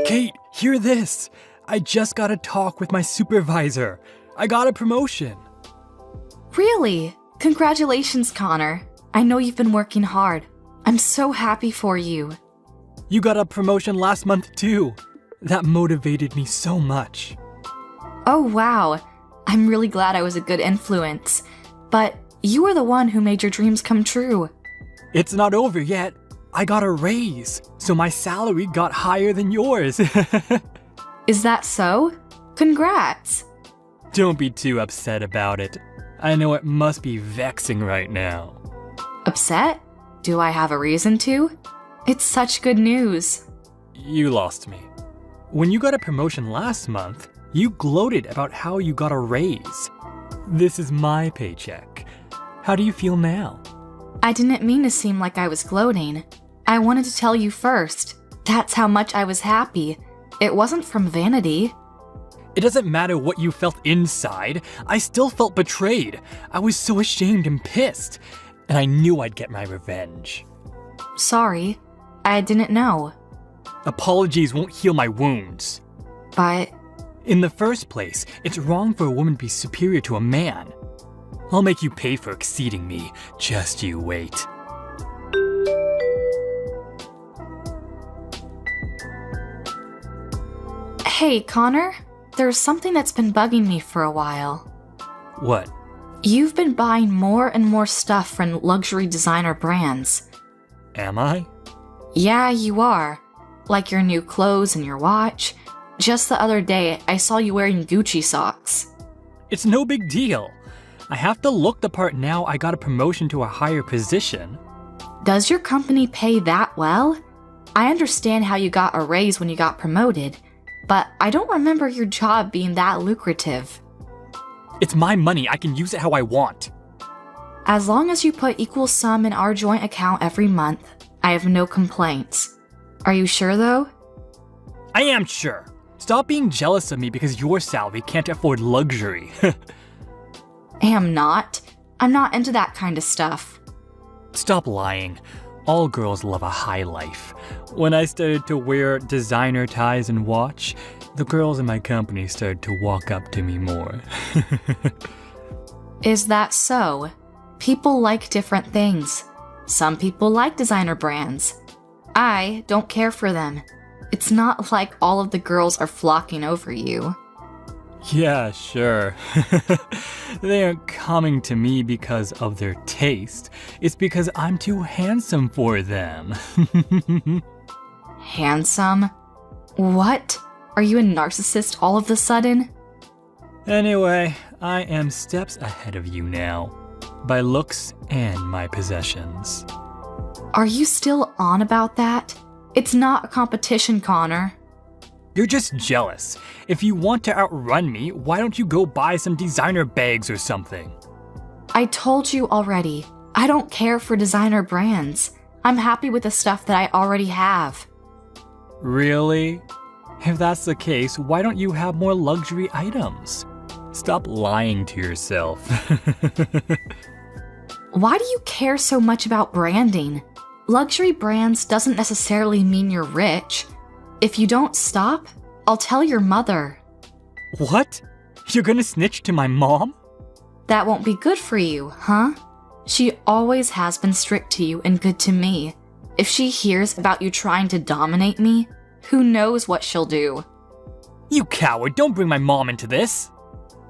Kate, hear this! I just got a talk with my supervisor. I got a promotion. Really? Congratulations, Connor. I know you've been working hard. I'm so happy for you. You got a promotion last month too. That motivated me so much. Oh, wow. I'm really glad I was a good influence. But you were the one who made your dreams come true. It's not over yet. I got a raise, so my salary got higher than yours. Is that so? Congrats. Don't be too upset about it. I know it must be vexing right now. Upset? Do I have a reason to? It's such good news. You lost me. When you got a promotion last month, you gloated about how you got a raise. This is my paycheck. How do you feel now? I didn't mean to seem like I was gloating. I wanted to tell you first. That's how much I was happy. It wasn't from vanity. It doesn't matter what you felt inside. I still felt betrayed. I was so ashamed and pissed. And I knew I'd get my revenge. Sorry. I didn't know. Apologies won't heal my wounds. But in the first place, it's wrong for a woman to be superior to a man. I'll make you pay for exceeding me. Just you wait. Hey, Connor. There's something that's been bugging me for a while. What? You've been buying more and more stuff from luxury designer brands. Am I? Yeah, you are. Like your new clothes and your watch. Just the other day, I saw you wearing Gucci socks. It's no big deal. I have to look the part now I got a promotion to a higher position. Does your company pay that well? I understand how you got a raise when you got promoted, but I don't remember your job being that lucrative. It's my money. I can use it how I want. As long as you put equal sum in our joint account every month, I have no complaints. Are you sure, though? I am sure. Stop being jealous of me because your salary can't afford luxury. Am not. I'm not into that kind of stuff. Stop lying. All girls love a high life. When I started to wear designer ties and watch, the girls in my company started to walk up to me more. Is that so? People like different things. Some people like designer brands. I don't care for them. It's not like all of the girls are flocking over you. Yeah, sure. They aren't coming to me because of their taste. It's because I'm too handsome for them. Handsome? What? Are you a narcissist all of a sudden? Anyway, I am steps ahead of you now, by looks and my possessions. Are you still on about that? It's not a competition, Connor. You're just jealous. If you want to outrun me, why don't you go buy some designer bags or something? I told you already. I don't care for designer brands. I'm happy with the stuff that I already have. Really? If that's the case, why don't you have more luxury items? Stop lying to yourself. Why do you care so much about branding? Luxury brands doesn't necessarily mean you're rich. If you don't stop, I'll tell your mother. What? You're gonna snitch to my mom? That won't be good for you, huh? She always has been strict to you and good to me. If she hears about you trying to dominate me, who knows what she'll do? You coward, don't bring my mom into this.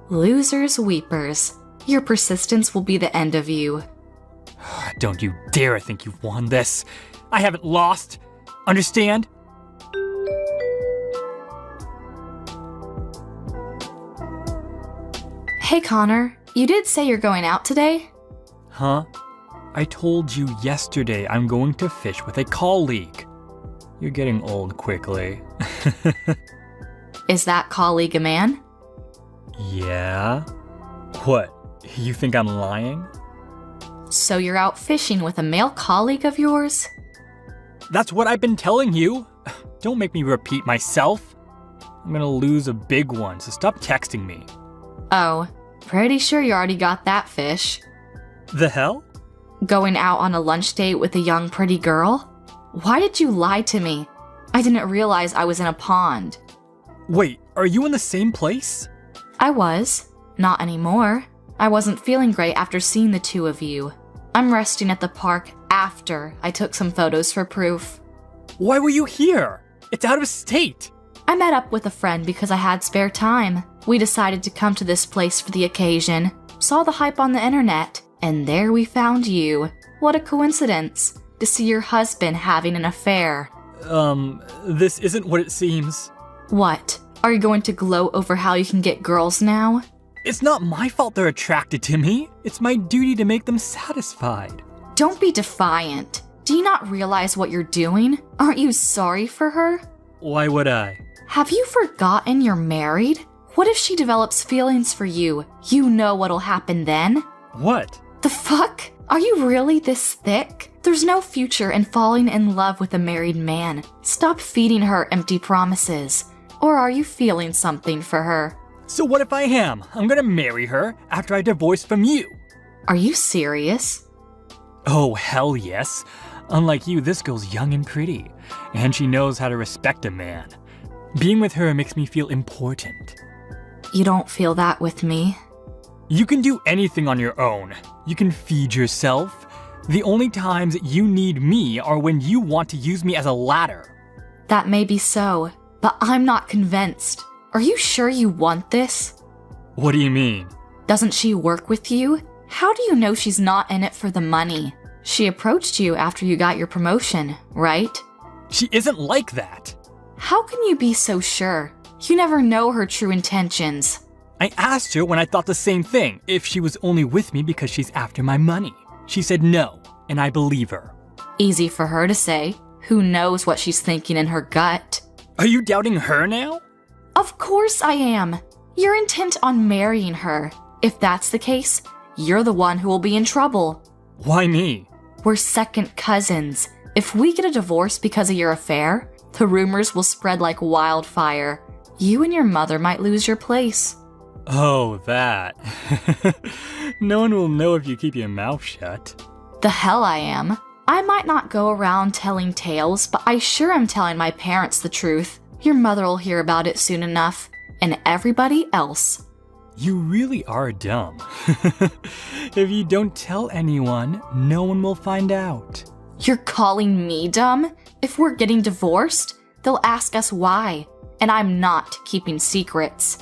Losers, weepers. Your persistence will be the end of you. Don't you dare think you've won this. I haven't lost. Understand? Hey Connor, you did say you're going out today? Huh? I told you yesterday I'm going to fish with a colleague. You're getting old quickly. Is that colleague a man? Yeah? What? You think I'm lying? So you're out fishing with a male colleague of yours? That's what I've been telling you. Don't make me repeat myself. I'm gonna lose a big one, so stop texting me. Oh, pretty sure you already got that fish. The hell? Going out on a lunch date with a young pretty girl? Why did you lie to me? I didn't realize I was in a pond. Wait, are you in the same place? I was. Not anymore. I wasn't feeling great after seeing the two of you. I'm resting at the park after I took some photos for proof. Why were you here? It's out of state. I met up with a friend because I had spare time. We decided to come to this place for the occasion, saw the hype on the internet, and there we found you. What a coincidence to see your husband having an affair. This isn't what it seems. What? Are you going to gloat over how you can get girls now? It's not my fault they're attracted to me. It's my duty to make them satisfied. Don't be defiant. Do you not realize what you're doing? Aren't you sorry for her? Why would I? Have you forgotten you're married? What if she develops feelings for you? You know what'll happen then? What? The fuck? Are you really this thick? There's no future in falling in love with a married man. Stop feeding her empty promises. Or are you feeling something for her? So what if I am? I'm gonna marry her after I divorce from you. Are you serious? Oh, hell yes. Unlike you, this girl's young and pretty, and she knows how to respect a man. Being with her makes me feel important. You don't feel that with me. You can do anything on your own. You can feed yourself. The only times you need me are when you want to use me as a ladder. That may be so, but I'm not convinced. Are you sure you want this? What do you mean? Doesn't she work with you? How do you know she's not in it for the money? She approached you after you got your promotion, right? She isn't like that. How can you be so sure? You never know her true intentions. I asked her when I thought the same thing, if she was only with me because she's after my money. She said no, and I believe her. Easy for her to say. Who knows what she's thinking in her gut? Are you doubting her now? Of course I am. You're intent on marrying her. If that's the case, you're the one who will be in trouble. Why me? We're second cousins. If we get a divorce because of your affair, the rumors will spread like wildfire. You and your mother might lose your place. Oh, that. No one will know if you keep your mouth shut. The hell I am. I might not go around telling tales, but I sure am telling my parents the truth. Your mother will hear about it soon enough, and everybody else. You really are dumb. If you don't tell anyone, no one will find out. You're calling me dumb? If we're getting divorced, they'll ask us why, and I'm not keeping secrets.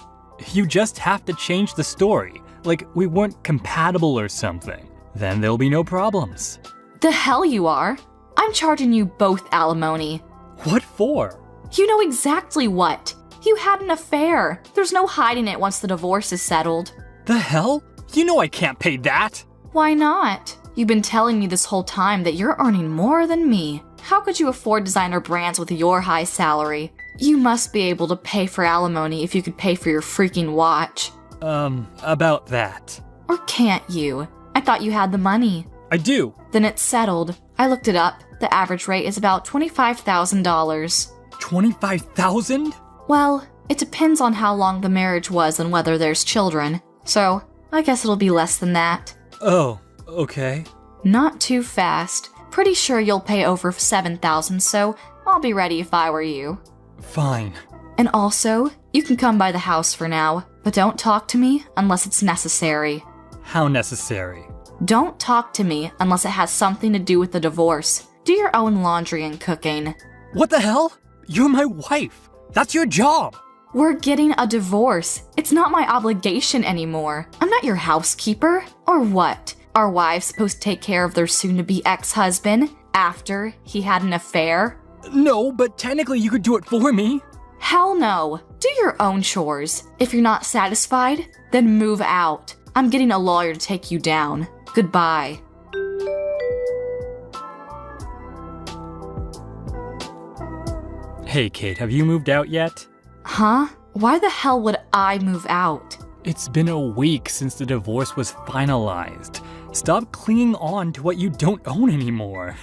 You just have to change the story, like we weren't compatible or something. Then there'll be no problems. The hell you are. I'm charging you both alimony. What for? You know exactly what. You had an affair. There's no hiding it once the divorce is settled. The hell? You know I can't pay that. Why not? You've been telling me this whole time that you're earning more than me. How could you afford designer brands with your high salary? You must be able to pay for alimony if you could pay for your freaking watch. About that. Or can't you? I thought you had the money. I do. Then it's settled. I looked it up. The average rate is about $25,000. 25,000? Well, it depends on how long the marriage was and whether there's children. So, I guess it'll be less than that. Oh, okay. Not too fast. Pretty sure you'll pay over $7,000, so I'll be ready if I were you. Fine. And also, you can come by the house for now, but don't talk to me unless it's necessary. How necessary? Don't talk to me unless it has something to do with the divorce. Do your own laundry and cooking. What the hell? You're my wife. That's your job. We're getting a divorce. It's not my obligation anymore. I'm not your housekeeper. Or what? Are wives supposed to take care of their soon-to-be ex-husband after he had an affair? No, but technically you could do it for me. Hell no. Do your own chores. If you're not satisfied, then move out. I'm getting a lawyer to take you down. Goodbye. Hey, Kate, have you moved out yet? Huh? Why the hell would I move out? It's been a week since the divorce was finalized. Stop clinging on to what you don't own anymore.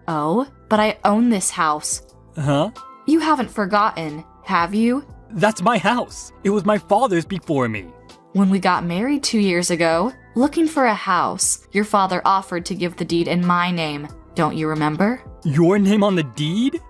Oh, but I own this house. Huh? You haven't forgotten, have you? That's my house. It was my father's before me. When we got married 2 years ago, looking for a house, your father offered to give the deed in my name. Don't you remember? Your name on the deed?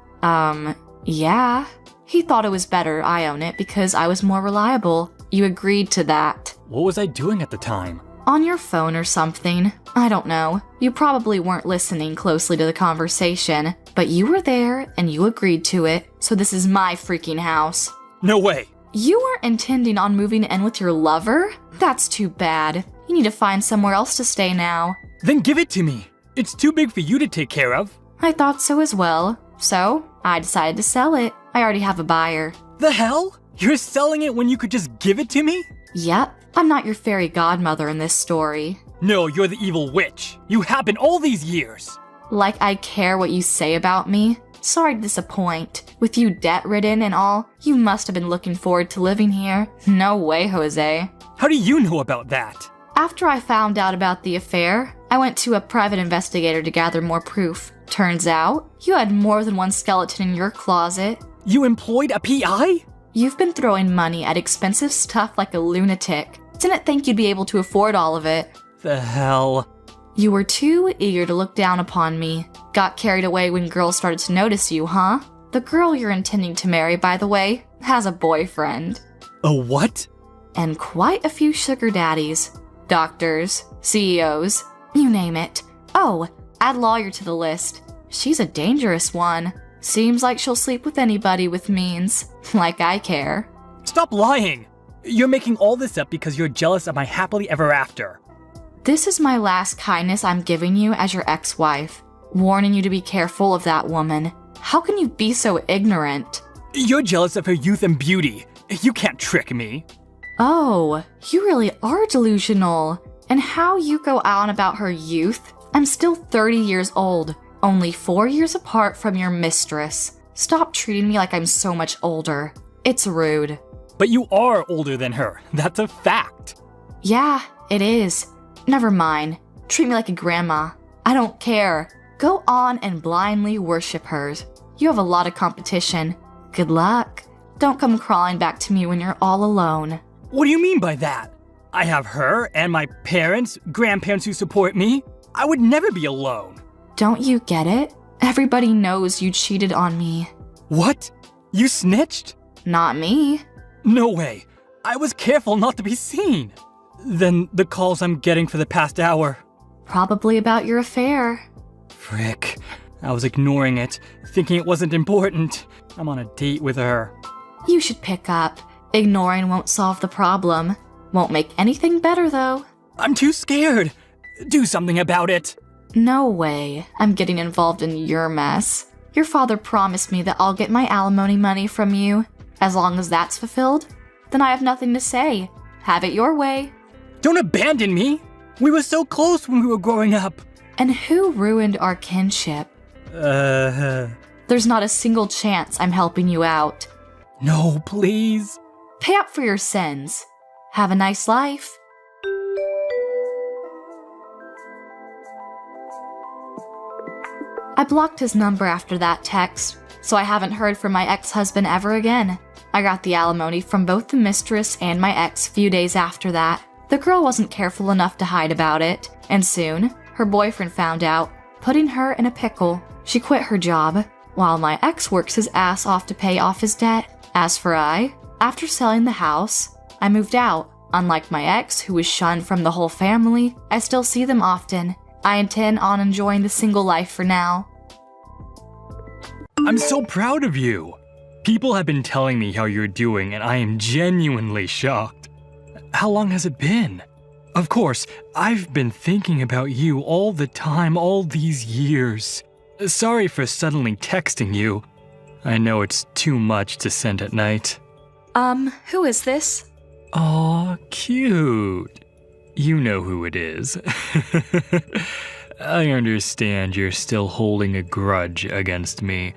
Yeah. He thought it was better I own it because I was more reliable. You agreed to that. What was I doing at the time? On your phone or something. I don't know. You probably weren't listening closely to the conversation, but you were there and you agreed to it, so this is my freaking house. No way! You weren't intending on moving in with your lover? That's too bad. You need to find somewhere else to stay now. Then give it to me. It's too big for you to take care of. I thought so as well. So, I decided to sell it. I already have a buyer. The hell? You're selling it when you could just give it to me? Yep. I'm not your fairy godmother in this story. No, you're the evil witch. You have been all these years. Like I care what you say about me? Sorry to disappoint. With you debt-ridden and all, you must have been looking forward to living here. No way, Jose. How do you know about that? After I found out about the affair, I went to a private investigator to gather more proof. Turns out, you had more than one skeleton in your closet. You employed a PI? You've been throwing money at expensive stuff like a lunatic. Didn't think you'd be able to afford all of it. The hell? You were too eager to look down upon me. Got carried away when girls started to notice you, huh? The girl you're intending to marry, by the way, has a boyfriend. A what? And quite a few sugar daddies. Doctors, CEOs, you name it. Oh, add lawyer to the list. She's a dangerous one. Seems like she'll sleep with anybody with means. Like I care. Stop lying! You're making all this up because you're jealous of my happily ever after. This is my last kindness I'm giving you as your ex-wife. Warning you to be careful of that woman. How can you be so ignorant? You're jealous of her youth and beauty. You can't trick me. Oh, you really are delusional. And how you go on about her youth? I'm still 30 years old, only 4 years apart from your mistress. Stop treating me like I'm so much older. It's rude. But you are older than her. That's a fact. Yeah, it is. Never mind. Treat me like a grandma. I don't care. Go on and blindly worship hers. You have a lot of competition. Good luck. Don't come crawling back to me when you're all alone. What do you mean by that? I have her and my parents, grandparents who support me. I would never be alone. Don't you get it? Everybody knows you cheated on me. What? You snitched? Not me. No way. I was careful not to be seen. Then the calls I'm getting for the past hour. Probably about your affair. Frick. I was ignoring it, thinking it wasn't important. I'm on a date with her. You should pick up. Ignoring won't solve the problem. Won't make anything better, though. I'm too scared. Do something about it. No way. I'm getting involved in your mess. Your father promised me that I'll get my alimony money from you. As long as that's fulfilled, then I have nothing to say. Have it your way. Don't abandon me. We were so close when we were growing up. And who ruined our kinship? There's not a single chance I'm helping you out. No, please. Pay up for your sins. Have a nice life. I blocked his number after that text, so I haven't heard from my ex-husband ever again. I got the alimony from both the mistress and my ex a few days after that. The girl wasn't careful enough to hide about it, and soon, her boyfriend found out, putting her in a pickle. She quit her job, while my ex works his ass off to pay off his debt. As for I, after selling the house, I moved out. Unlike my ex, who was shunned from the whole family, I still see them often. I intend on enjoying the single life for now. I'm so proud of you. People have been telling me how you're doing, and I am genuinely shocked. How long has it been? Of course, I've been thinking about you all the time, all these years. Sorry for suddenly texting you. I know it's too much to send at night. Who is this? Aw, cute. You know who it is. I understand you're still holding a grudge against me,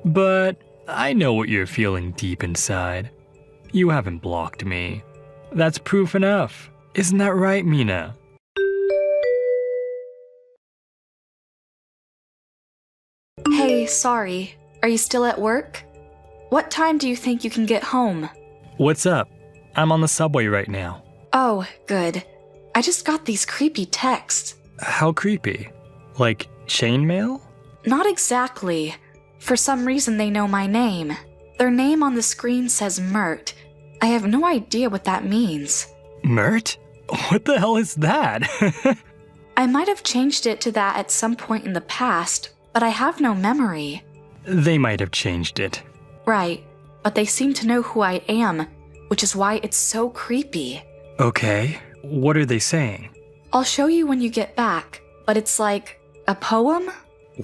but I know what you're feeling deep inside. You haven't blocked me. That's proof enough. Isn't that right, Mina? Hey, sorry. Are you still at work? What time do you think you can get home? What's up? I'm on the subway right now. Oh, good. I just got these creepy texts. How creepy? Like chain mail? Not exactly. For some reason, they know my name. Their name on the screen says Mert. I have no idea what that means. Mert? What the hell is that? I might have changed it to that at some point in the past, but I have no memory. They might have changed it. Right, but they seem to know who I am, which is why it's so creepy. Okay, what are they saying? I'll show you when you get back, but it's like a poem?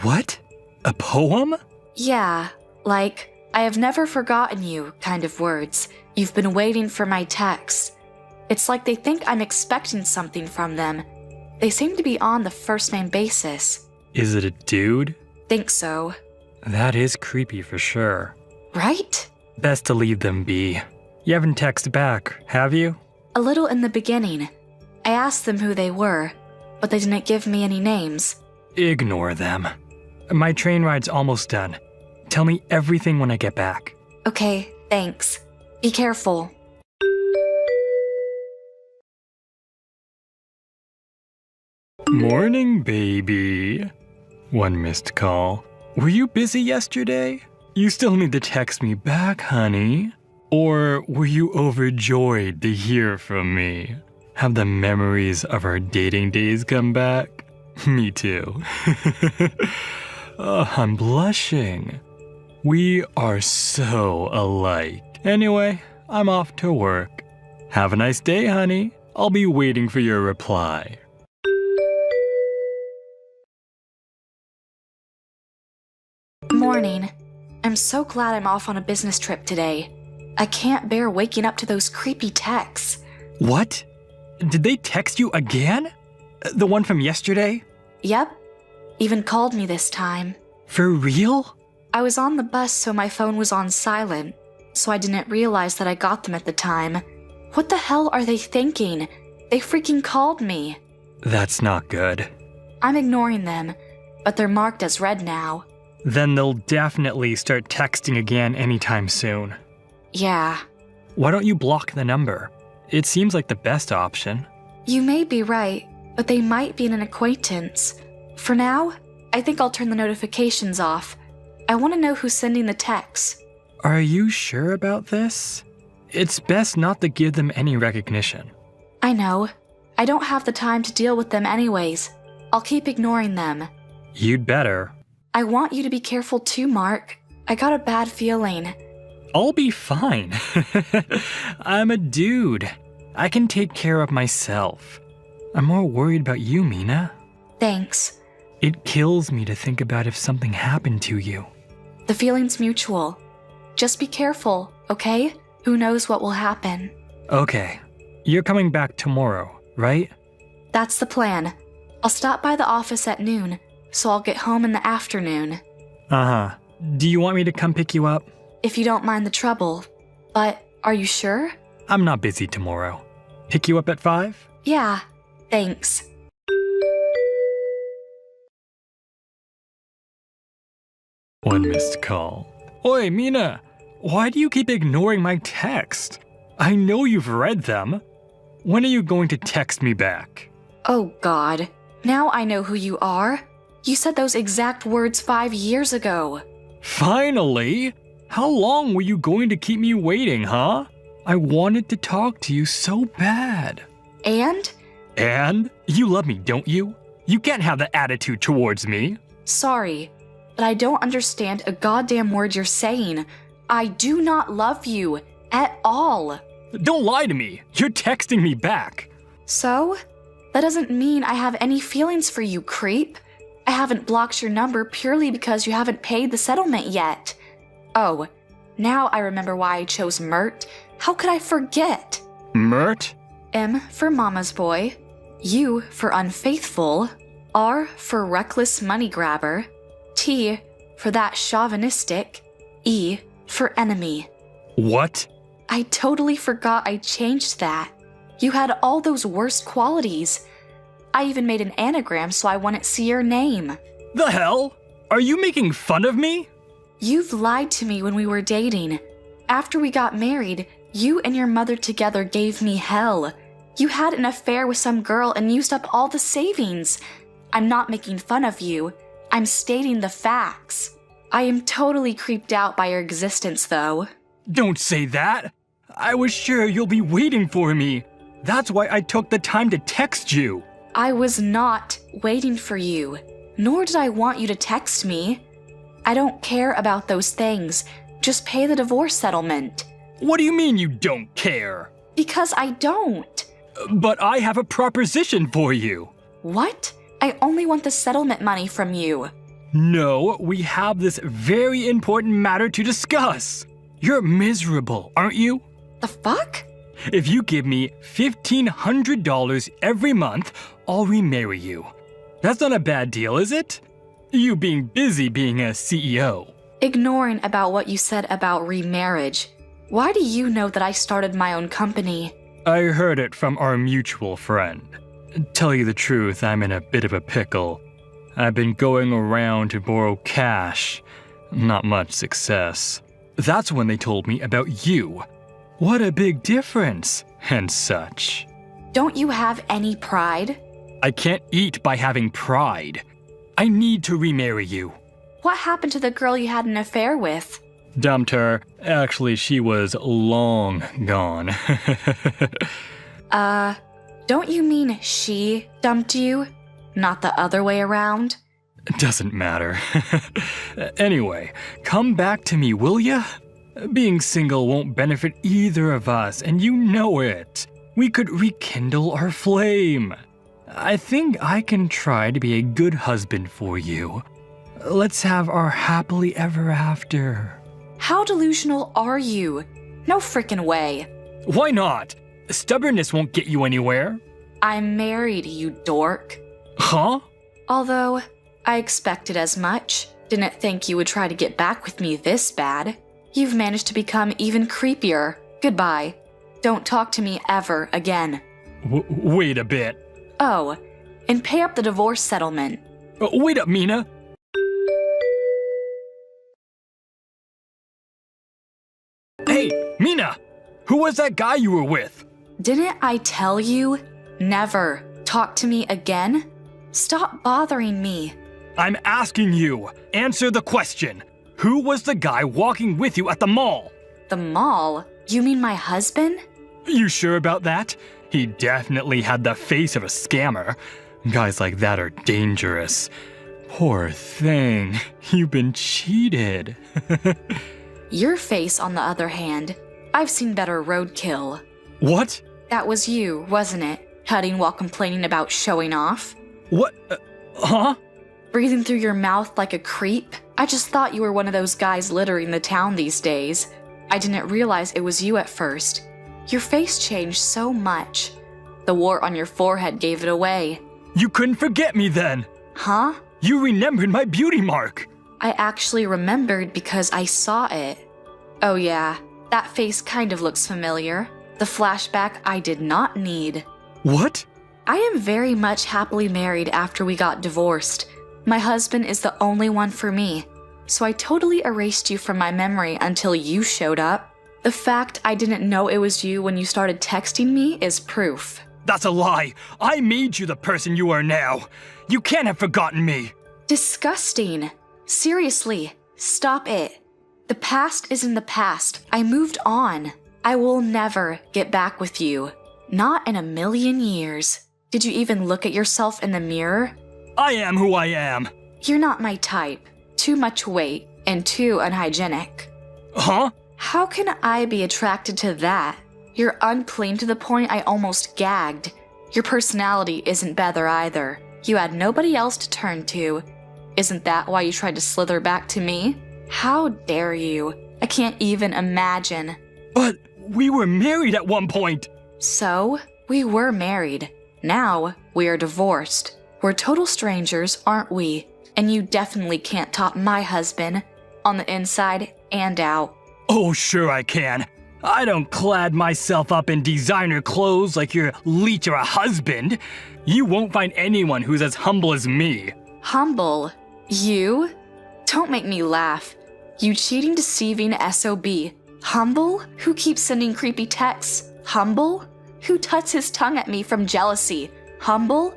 What? A poem? Yeah, like, I have never forgotten you kind of words. You've been waiting for my text. It's like they think I'm expecting something from them. They seem to be on the first-name basis. Is it a dude? Think so. That is creepy for sure. Right? Best to leave them be. You haven't texted back, have you? A little in the beginning. I asked them who they were, but they didn't give me any names. Ignore them. My train ride's almost done. Tell me everything when I get back. Okay, thanks. Be careful. Morning, baby. One missed call. Were you busy yesterday? You still need to text me back, honey. Or were you overjoyed to hear from me? Have the memories of our dating days come back? Me too. Oh, I'm blushing. We are so alike. Anyway, I'm off to work. Have a nice day, honey. I'll be waiting for your reply. Morning. I'm so glad I'm off on a business trip today. I can't bear waking up to those creepy texts. What? Did they text you again? The one from yesterday? Yep. Even called me this time. For real? I was on the bus, so my phone was on silent, so I didn't realize that I got them at the time. What the hell are they thinking? They freaking called me. That's not good. I'm ignoring them, but they're marked as read now. Then they'll definitely start texting again anytime soon. Yeah. Why don't you block the number? It seems like the best option. You may be right, but they might be an acquaintance. For now, I think I'll turn the notifications off. I want to know who's sending the texts. Are you sure about this? It's best not to give them any recognition. I know. I don't have the time to deal with them anyways. I'll keep ignoring them. You'd better. I want you to be careful too, Mark. I got a bad feeling. I'll be fine. I'm a dude. I can take care of myself. I'm more worried about you, Mina. Thanks. It kills me to think about if something happened to you. The feeling's mutual. Just be careful, okay? Who knows what will happen? Okay. You're coming back tomorrow, right? That's the plan. I'll stop by the office at noon, so I'll get home in the afternoon. Uh-huh. Do you want me to come pick you up? If you don't mind the trouble. But are you sure? I'm not busy tomorrow. Pick you up at 5? Yeah, thanks. One missed call. Oi, Mina! Why do you keep ignoring my text? I know you've read them. When are you going to text me back? Oh God. Now I know who you are. You said those exact words 5 years ago. Finally? How long were you going to keep me waiting, huh? I wanted to talk to you so bad. And? And? You love me, don't you? You can't have that attitude towards me. Sorry, but I don't understand a goddamn word you're saying. I do not love you at all. Don't lie to me. You're texting me back. So? That doesn't mean I have any feelings for you, creep. I haven't blocked your number purely because you haven't paid the settlement yet. Oh, now I remember why I chose Mert. How could I forget? Mert? M for mama's boy, U for unfaithful, R for reckless money grabber, T for that chauvinistic, E for enemy. What? I totally forgot I changed that. You had all those worst qualities. I even made an anagram so I wouldn't see your name. The hell? Are you making fun of me? You've lied to me when we were dating. After we got married, you and your mother together gave me hell. You had an affair with some girl and used up all the savings. I'm not making fun of you. I'm stating the facts. I am totally creeped out by your existence, though. Don't say that. I was sure you'll be waiting for me. That's why I took the time to text you. I was not waiting for you, nor did I want you to text me. I don't care about those things. Just pay the divorce settlement. What do you mean you don't care? Because I don't. But I have a proposition for you. What? I only want the settlement money from you. No, we have this very important matter to discuss. You're miserable, aren't you? The fuck? If you give me $1,500 every month, I'll remarry you. That's not a bad deal, is it? You being busy being a CEO. Ignoring about what you said about remarriage. Why do you know that I started my own company? I heard it from our mutual friend. Tell you the truth, I'm in a bit of a pickle. I've been going around to borrow cash. Not much success. That's when they told me about you. What a big difference, and such. Don't you have any pride? I can't eat by having pride. I need to remarry you. What happened to the girl you had an affair with? Dumped her. Actually, she was long gone. Don't you mean she dumped you? Not the other way around? Doesn't matter. Anyway, come back to me, will ya? Being single won't benefit either of us, and you know it. We could rekindle our flame. I think I can try to be a good husband for you. Let's have our happily ever after. How delusional are you? No frickin' way. Why not? Stubbornness won't get you anywhere. I'm married, you dork. Huh? Although, I expected as much. Didn't think you would try to get back with me this bad. You've managed to become even creepier. Goodbye. Don't talk to me ever again. Wait a bit. Oh, and pay up the divorce settlement. Wait up, Mina. Hey, Mina! Who was that guy you were with? Didn't I tell you? Never talk to me again? Stop bothering me. I'm asking you. Answer the question. Who was the guy walking with you at the mall? The mall? You mean my husband? You sure about that? He definitely had the face of a scammer. Guys like that are dangerous. Poor thing. You've been cheated. Your face, on the other hand. I've seen better roadkill. What? That was you, wasn't it? Cutting while complaining about showing off? What? Huh? Breathing through your mouth like a creep? I just thought you were one of those guys littering the town these days. I didn't realize it was you at first. Your face changed so much. The wart on your forehead gave it away. You couldn't forget me then. Huh? You remembered my beauty mark. I actually remembered because I saw it. Oh yeah, that face kind of looks familiar. The flashback I did not need. What? I am very much happily married after we got divorced. My husband is the only one for me. So I totally erased you from my memory until you showed up. The fact I didn't know it was you when you started texting me is proof. That's a lie. I made you the person you are now. You can't have forgotten me. Disgusting. Seriously, stop it. The past is in the past. I moved on. I will never get back with you. Not in a million years. Did you even look at yourself in the mirror? I am who I am. You're not my type. Too much weight and too unhygienic. Huh? How can I be attracted to that? You're unclean to the point I almost gagged. Your personality isn't better either. You had nobody else to turn to. Isn't that why you tried to slither back to me? How dare you? I can't even imagine. But we were married at one point. So, we were married. Now, we are divorced. We're total strangers, aren't we? And you definitely can't top my husband, on the inside and out. Oh, sure I can. I don't clad myself up in designer clothes like your leech or a husband. You won't find anyone who's as humble as me. Humble? You? Don't make me laugh. You cheating, deceiving SOB. Humble? Who keeps sending creepy texts? Humble? Who tuts his tongue at me from jealousy? Humble?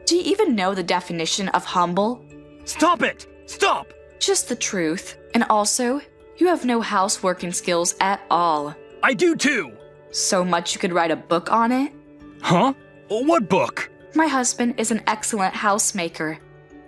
Do you even know the definition of humble? Stop it! Stop! Just the truth. And also, you have no houseworking skills at all. I do too! So much you could write a book on it? Huh? What book? My husband is an excellent housemaker.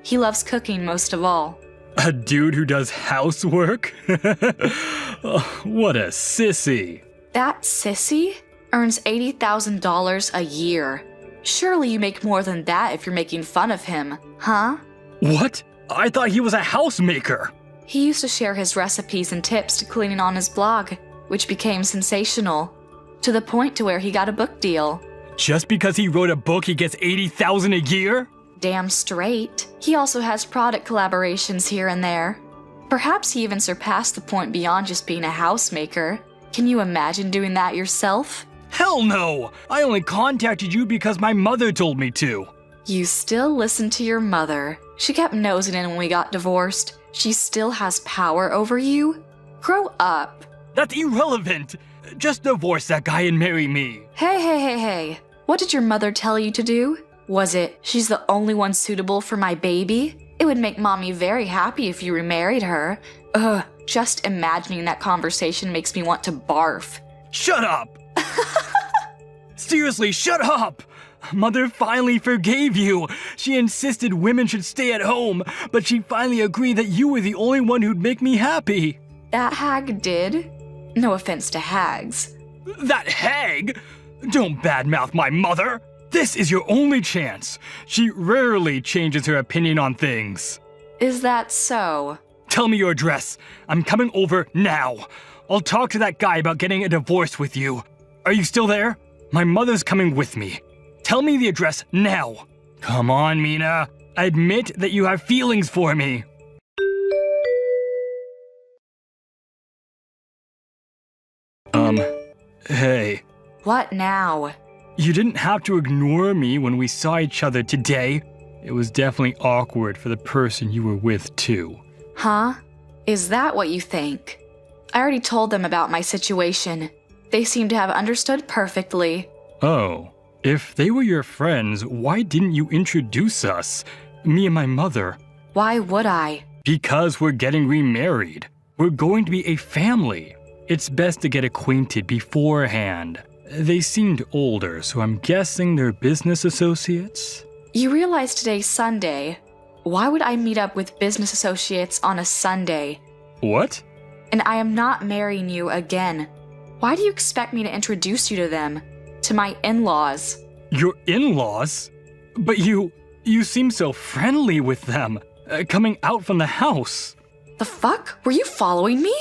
He loves cooking most of all. A dude who does housework? Oh, what a sissy. That sissy earns $80,000 a year. Surely you make more than that if you're making fun of him, huh? What? I thought he was a housemaker. He used to share his recipes and tips to cleaning on his blog, which became sensational, to the point to where he got a book deal. Just because he wrote a book, he gets $80,000 a year? Damn straight. He also has product collaborations here and there. Perhaps he even surpassed the point beyond just being a housemaker. Can you imagine doing that yourself? Hell no! I only contacted you because my mother told me to. You still listen to your mother. She kept nosing in when we got divorced. She still has power over you? Grow up. That's irrelevant. Just divorce that guy and marry me. Hey. What did your mother tell you to do? Was it, she's the only one suitable for my baby? It would make mommy very happy if you remarried her. Ugh, just imagining that conversation makes me want to barf. Shut up! Seriously, shut up! Mother finally forgave you. She insisted women should stay at home, but she finally agreed that you were the only one who'd make me happy. That hag did? No offense to hags. That hag? Don't badmouth my mother. This is your only chance. She rarely changes her opinion on things. Is that so? Tell me your address. I'm coming over now. I'll talk to that guy about getting a divorce with you. Are you still there? My mother's coming with me. Tell me the address now. Come on, Mina. Admit that you have feelings for me. Hey. What now? You didn't have to ignore me when we saw each other today. It was definitely awkward for the person you were with, too. Huh? Is that what you think? I already told them about my situation. They seem to have understood perfectly. Oh. If they were your friends, why didn't you introduce us? Me and my mother. Why would I? Because we're getting remarried. We're going to be a family. It's best to get acquainted beforehand. They seemed older, so I'm guessing they're business associates? You realize today's Sunday. Why would I meet up with business associates on a Sunday? What? And I am not marrying you again. Why do you expect me to introduce you to them? To my in-laws? Your in-laws? But you seem so friendly with them, coming out from the house. The fuck? Were you following me?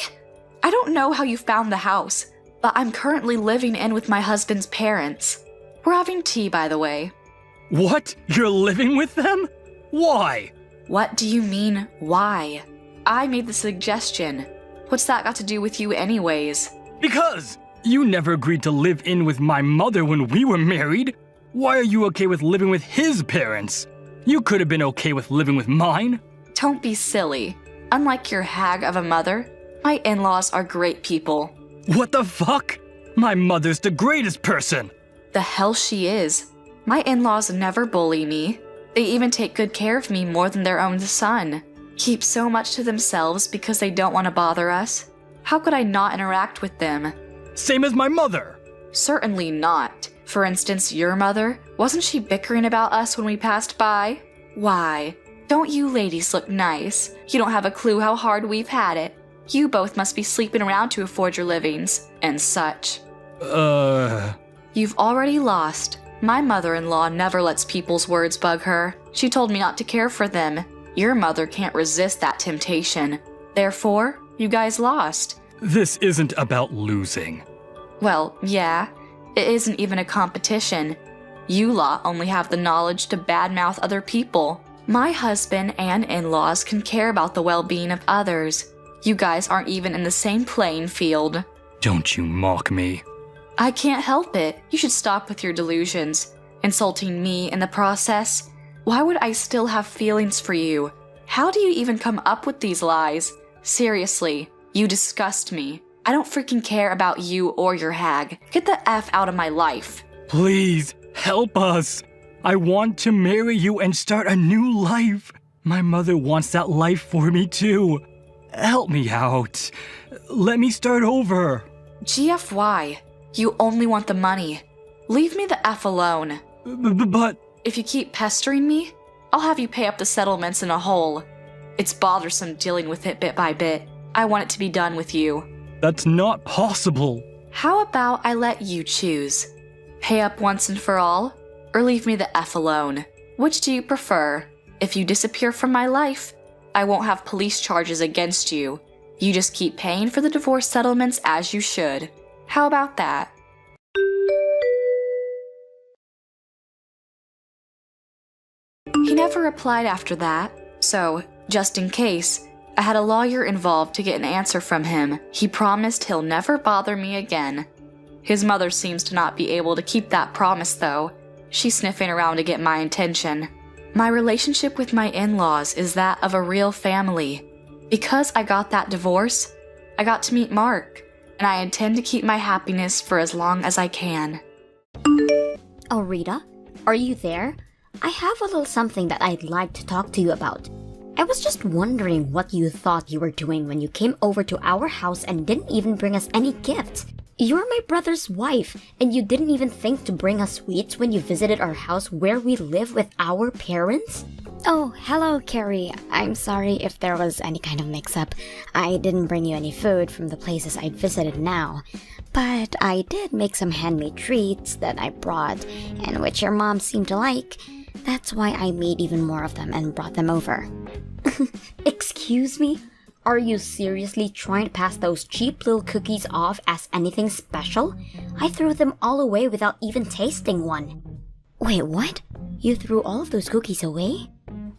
I don't know how you found the house, but I'm currently living in with my husband's parents. We're having tea, by the way. What? You're living with them? Why? What do you mean, why? I made the suggestion. What's that got to do with you anyways? Because you never agreed to live in with my mother when we were married. Why are you okay with living with his parents? You could have been okay with living with mine. Don't be silly. Unlike your hag of a mother, my in-laws are great people. What the fuck? My mother's the greatest person. The hell she is. My in-laws never bully me. They even take good care of me more than their own son. Keep so much to themselves because they don't want to bother us. How could I not interact with them? Same as my mother. Certainly not. For instance, your mother, wasn't she bickering about us when we passed by? Why? Don't you ladies look nice? You don't have a clue how hard we've had it. You both must be sleeping around to afford your livings, and such. You've already lost. My mother-in-law never lets people's words bug her. She told me not to care for them. Your mother can't resist that temptation. Therefore, you guys lost. This isn't about losing. Well, yeah. It isn't even a competition. You lot only have the knowledge to badmouth other people. My husband and in-laws can care about the well-being of others. You guys aren't even in the same playing field. Don't you mock me. I can't help it. You should stop with your delusions. Insulting me in the process. Why would I still have feelings for you? How do you even come up with these lies? Seriously, you disgust me. I don't freaking care about you or your hag. Get the F out of my life. Please, help us. I want to marry you and start a new life. My mother wants that life for me too. Help me out. Let me start over. GFY, you only want the money. Leave me the F alone. But... If you keep pestering me, I'll have you pay up the settlements in a whole. It's bothersome dealing with it bit by bit. I want it to be done with you. That's not possible. How about I let you choose? Pay up once and for all, or leave me the F alone? Which do you prefer? If you disappear from my life, I won't have police charges against you. You just keep paying for the divorce settlements as you should. How about that? He never replied after that, so, just in case, I had a lawyer involved to get an answer from him. He promised he'll never bother me again. His mother seems to not be able to keep that promise though. She's sniffing around to get my attention. My relationship with my in-laws is that of a real family. Because I got that divorce, I got to meet Mark, and I intend to keep my happiness for as long as I can. Oh, Rita, are you there? I have a little something that I'd like to talk to you about. I was just wondering what you thought you were doing when you came over to our house and didn't even bring us any gifts. You're my brother's wife, and you didn't even think to bring us sweets when you visited our house where we live with our parents? Oh, hello, Carrie. I'm sorry if there was any kind of mix-up. I didn't bring you any food from the places I'd visited now. But I did make some handmade treats that I brought, and which your mom seemed to like. That's why I made even more of them and brought them over. Excuse me? Are you seriously trying to pass those cheap little cookies off as anything special? I threw them all away without even tasting one. Wait, what? You threw all of those cookies away?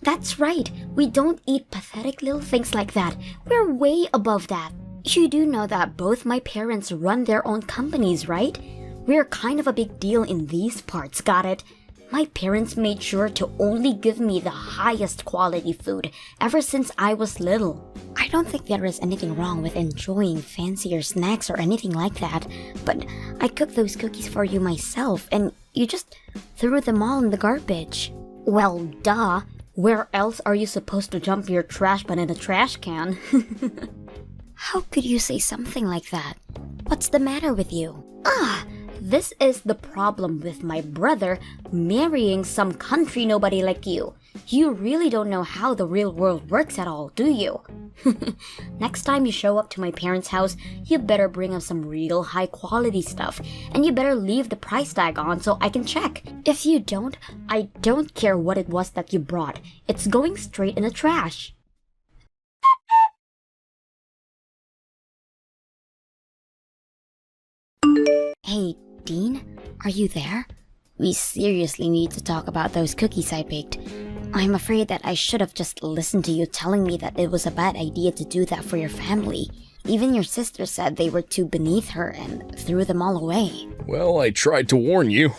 That's right. We don't eat pathetic little things like that. We're way above that. You do know that both my parents run their own companies, right? We're kind of a big deal in these parts, got it? My parents made sure to only give me the highest quality food ever since I was little. I don't think there is anything wrong with enjoying fancier snacks or anything like that, but I cooked those cookies for you myself and you just threw them all in the garbage. Well, duh. Where else are you supposed to dump your trash but in a trash can? How could you say something like that? What's the matter with you? This is the problem with my brother marrying some country nobody like you. You really don't know how the real world works at all, do you? Next time you show up to my parents' house, you better bring us some real high quality stuff, and you better leave the price tag on so I can check. If you don't, I don't care what it was that you brought. It's going straight in the trash. Hey, Dean, are you there? We seriously need to talk about those cookies I baked. I'm afraid that I should have just listened to you telling me that it was a bad idea to do that for your family. Even your sister said they were too beneath her and threw them all away. Well, I tried to warn you.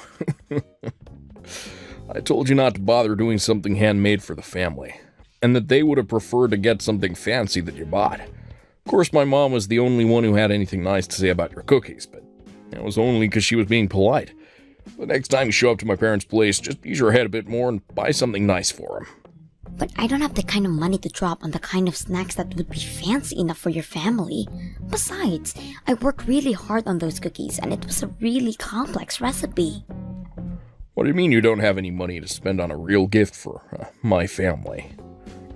I told you not to bother doing something handmade for the family, and that they would have preferred to get something fancy that you bought. Of course, my mom was the only one who had anything nice to say about your cookies, but it was only because she was being polite. The next time you show up to my parents' place, just use your head a bit more and buy something nice for them. But I don't have the kind of money to drop on the kind of snacks that would be fancy enough for your family. Besides, I worked really hard on those cookies and it was a really complex recipe. What do you mean you don't have any money to spend on a real gift for my family?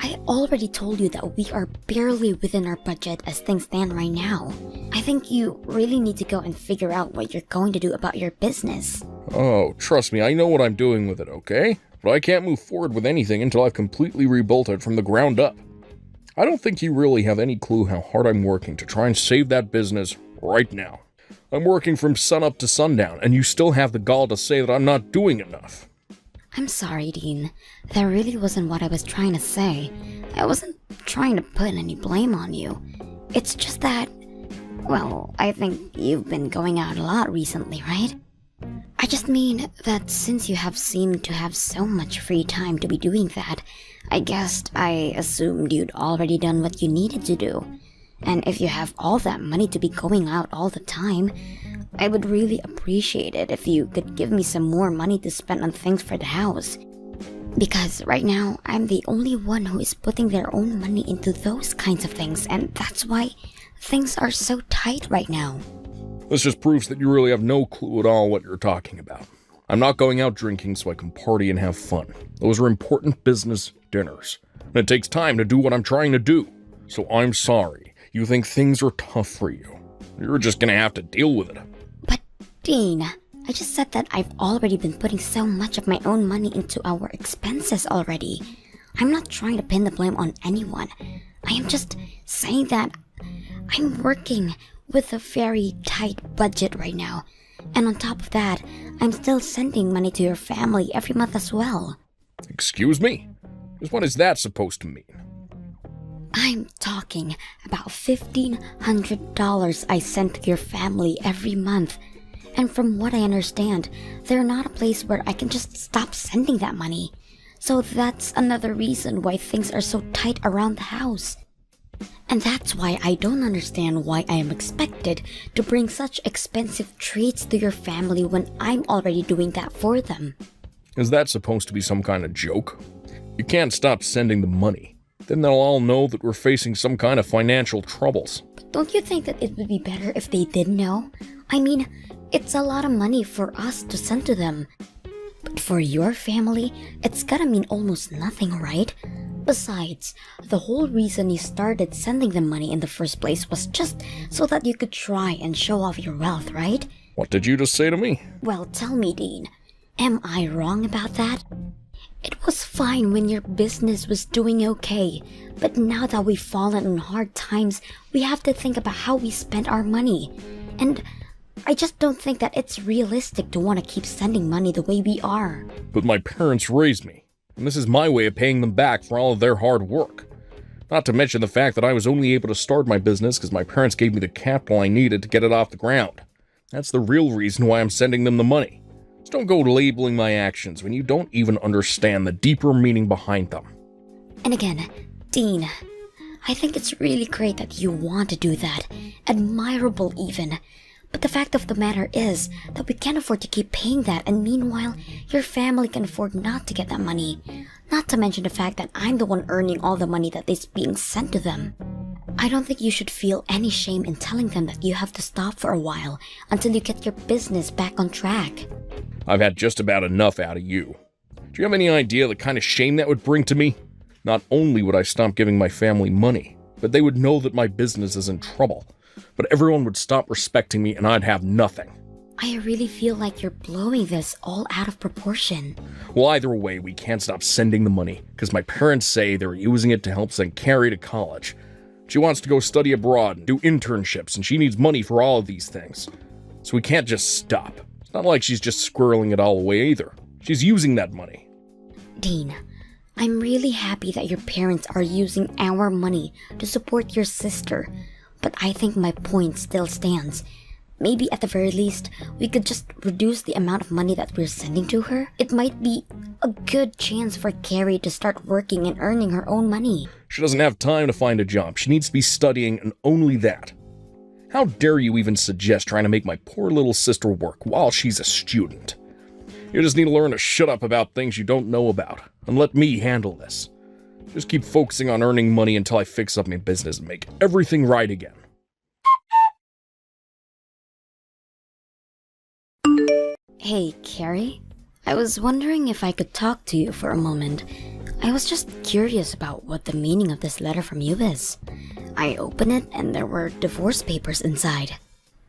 I already told you that we are barely within our budget as things stand right now. I think you really need to go and figure out what you're going to do about your business. Oh, trust me, I know what I'm doing with it, okay? But I can't move forward with anything until I've completely rebuilt it from the ground up. I don't think you really have any clue how hard I'm working to try and save that business right now. I'm working from sunup to sundown, and you still have the gall to say that I'm not doing enough. I'm sorry, Dean. That really wasn't what I was trying to say. I wasn't trying to put any blame on you. It's just that, well, I think you've been going out a lot recently, right? I just mean that since you have seemed to have so much free time to be doing that, I guessed I assumed you'd already done what you needed to do. And if you have all that money to be going out all the time, I would really appreciate it if you could give me some more money to spend on things for the house. Because right now, I'm the only one who is putting their own money into those kinds of things, and that's why things are so tight right now. This just proves that you really have no clue at all what you're talking about. I'm not going out drinking so I can party and have fun. Those are important business dinners. And it takes time to do what I'm trying to do. So I'm sorry. You think things are tough for you. You're just gonna have to deal with it. But, Dean, I just said that I've already been putting so much of my own money into our expenses already. I'm not trying to pin the blame on anyone. I am just saying that I'm working with a very tight budget right now. And on top of that, I'm still sending money to your family every month as well. Excuse me? Just what is that supposed to mean? I'm talking about $1,500 I send to your family every month. And from what I understand, they're not a place where I can just stop sending that money. So that's another reason why things are so tight around the house. And that's why I don't understand why I am expected to bring such expensive treats to your family when I'm already doing that for them. Is that supposed to be some kind of joke? You can't stop sending the money. Then they'll all know that we're facing some kind of financial troubles. But don't you think that it would be better if they did know? I mean, it's a lot of money for us to send to them. But for your family, it's gotta mean almost nothing, right? Besides, the whole reason you started sending them money in the first place was just so that you could try and show off your wealth, right? What did you just say to me? Well, tell me, Dean, am I wrong about that? It was fine when your business was doing okay, but now that we've fallen on hard times, we have to think about how we spend our money. And I just don't think that it's realistic to want to keep sending money the way we are. But my parents raised me, and this is my way of paying them back for all of their hard work. Not to mention the fact that I was only able to start my business because my parents gave me the capital I needed to get it off the ground. That's the real reason why I'm sending them the money. Just don't go labeling my actions when you don't even understand the deeper meaning behind them. And again, Dean, I think it's really great that you want to do that. Admirable even. But the fact of the matter is that we can't afford to keep paying that, and meanwhile, your family can afford not to get that money. Not to mention the fact that I'm the one earning all the money that is being sent to them. I don't think you should feel any shame in telling them that you have to stop for a while until you get your business back on track. I've had just about enough out of you. Do you have any idea the kind of shame that would bring to me? Not only would I stop giving my family money, but they would know that my business is in trouble. But everyone would stop respecting me and I'd have nothing. I really feel like you're blowing this all out of proportion. Well, either way, we can't stop sending the money, because my parents say they're using it to help send Carrie to college. She wants to go study abroad and do internships, and she needs money for all of these things. So we can't just stop. It's not like she's just squirreling it all away either. She's using that money. Dean, I'm really happy that your parents are using our money to support your sister. But I think my point still stands. Maybe at the very least, we could just reduce the amount of money that we're sending to her. It might be a good chance for Carrie to start working and earning her own money. She doesn't have time to find a job. She needs to be studying, and only that. How dare you even suggest trying to make my poor little sister work while she's a student? You just need to learn to shut up about things you don't know about, and let me handle this. Just keep focusing on earning money until I fix up my business and make everything right again. Hey, Carrie. I was wondering if I could talk to you for a moment. I was just curious about what the meaning of this letter from you is. I opened it and there were divorce papers inside.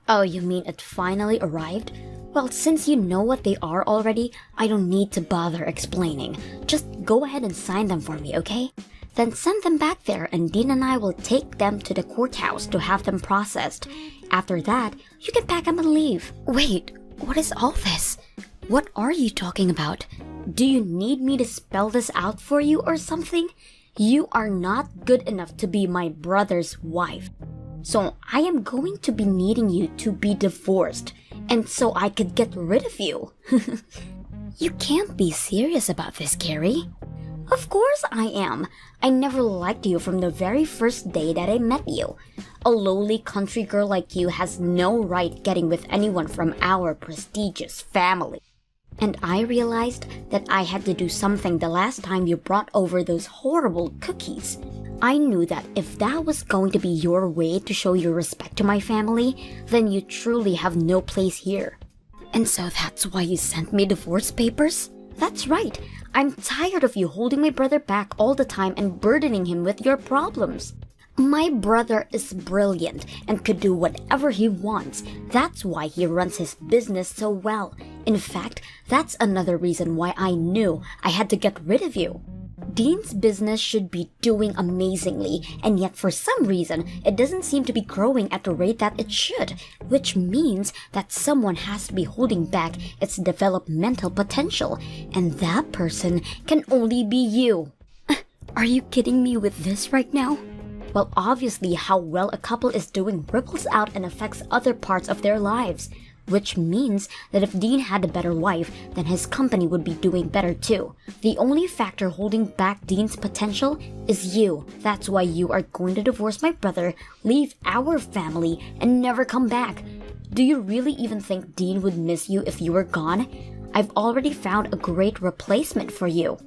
Oh, you mean it finally arrived? Well, since you know what they are already, I don't need to bother explaining. Just go ahead and sign them for me, okay? Then send them back there and Dean and I will take them to the courthouse to have them processed. After that, you can pack them and leave. Wait, what is all this? What are you talking about? Do you need me to spell this out for you or something? You are not good enough to be my brother's wife. So I am going to be needing you to be divorced. And so I could get rid of you. You can't be serious about this, Carrie. Of course I am. I never liked you from the very first day that I met you. A lowly country girl like you has no right getting with anyone from our prestigious family. And I realized that I had to do something the last time you brought over those horrible cookies. I knew that if that was going to be your way to show your respect to my family, then you truly have no place here. And so that's why you sent me divorce papers? That's right. I'm tired of you holding my brother back all the time and burdening him with your problems. My brother is brilliant and could do whatever he wants. That's why he runs his business so well. In fact, that's another reason why I knew I had to get rid of you. Dean's business should be doing amazingly, and yet for some reason, it doesn't seem to be growing at the rate that it should, which means that someone has to be holding back its developmental potential, and that person can only be you. Are you kidding me with this right now? Well, obviously, how well a couple is doing ripples out and affects other parts of their lives, which means that if Dean had a better wife, then his company would be doing better too. The only factor holding back Dean's potential is you. That's why you are going to divorce my brother, leave our family, and never come back. Do you really even think Dean would miss you if you were gone? I've already found a great replacement for you.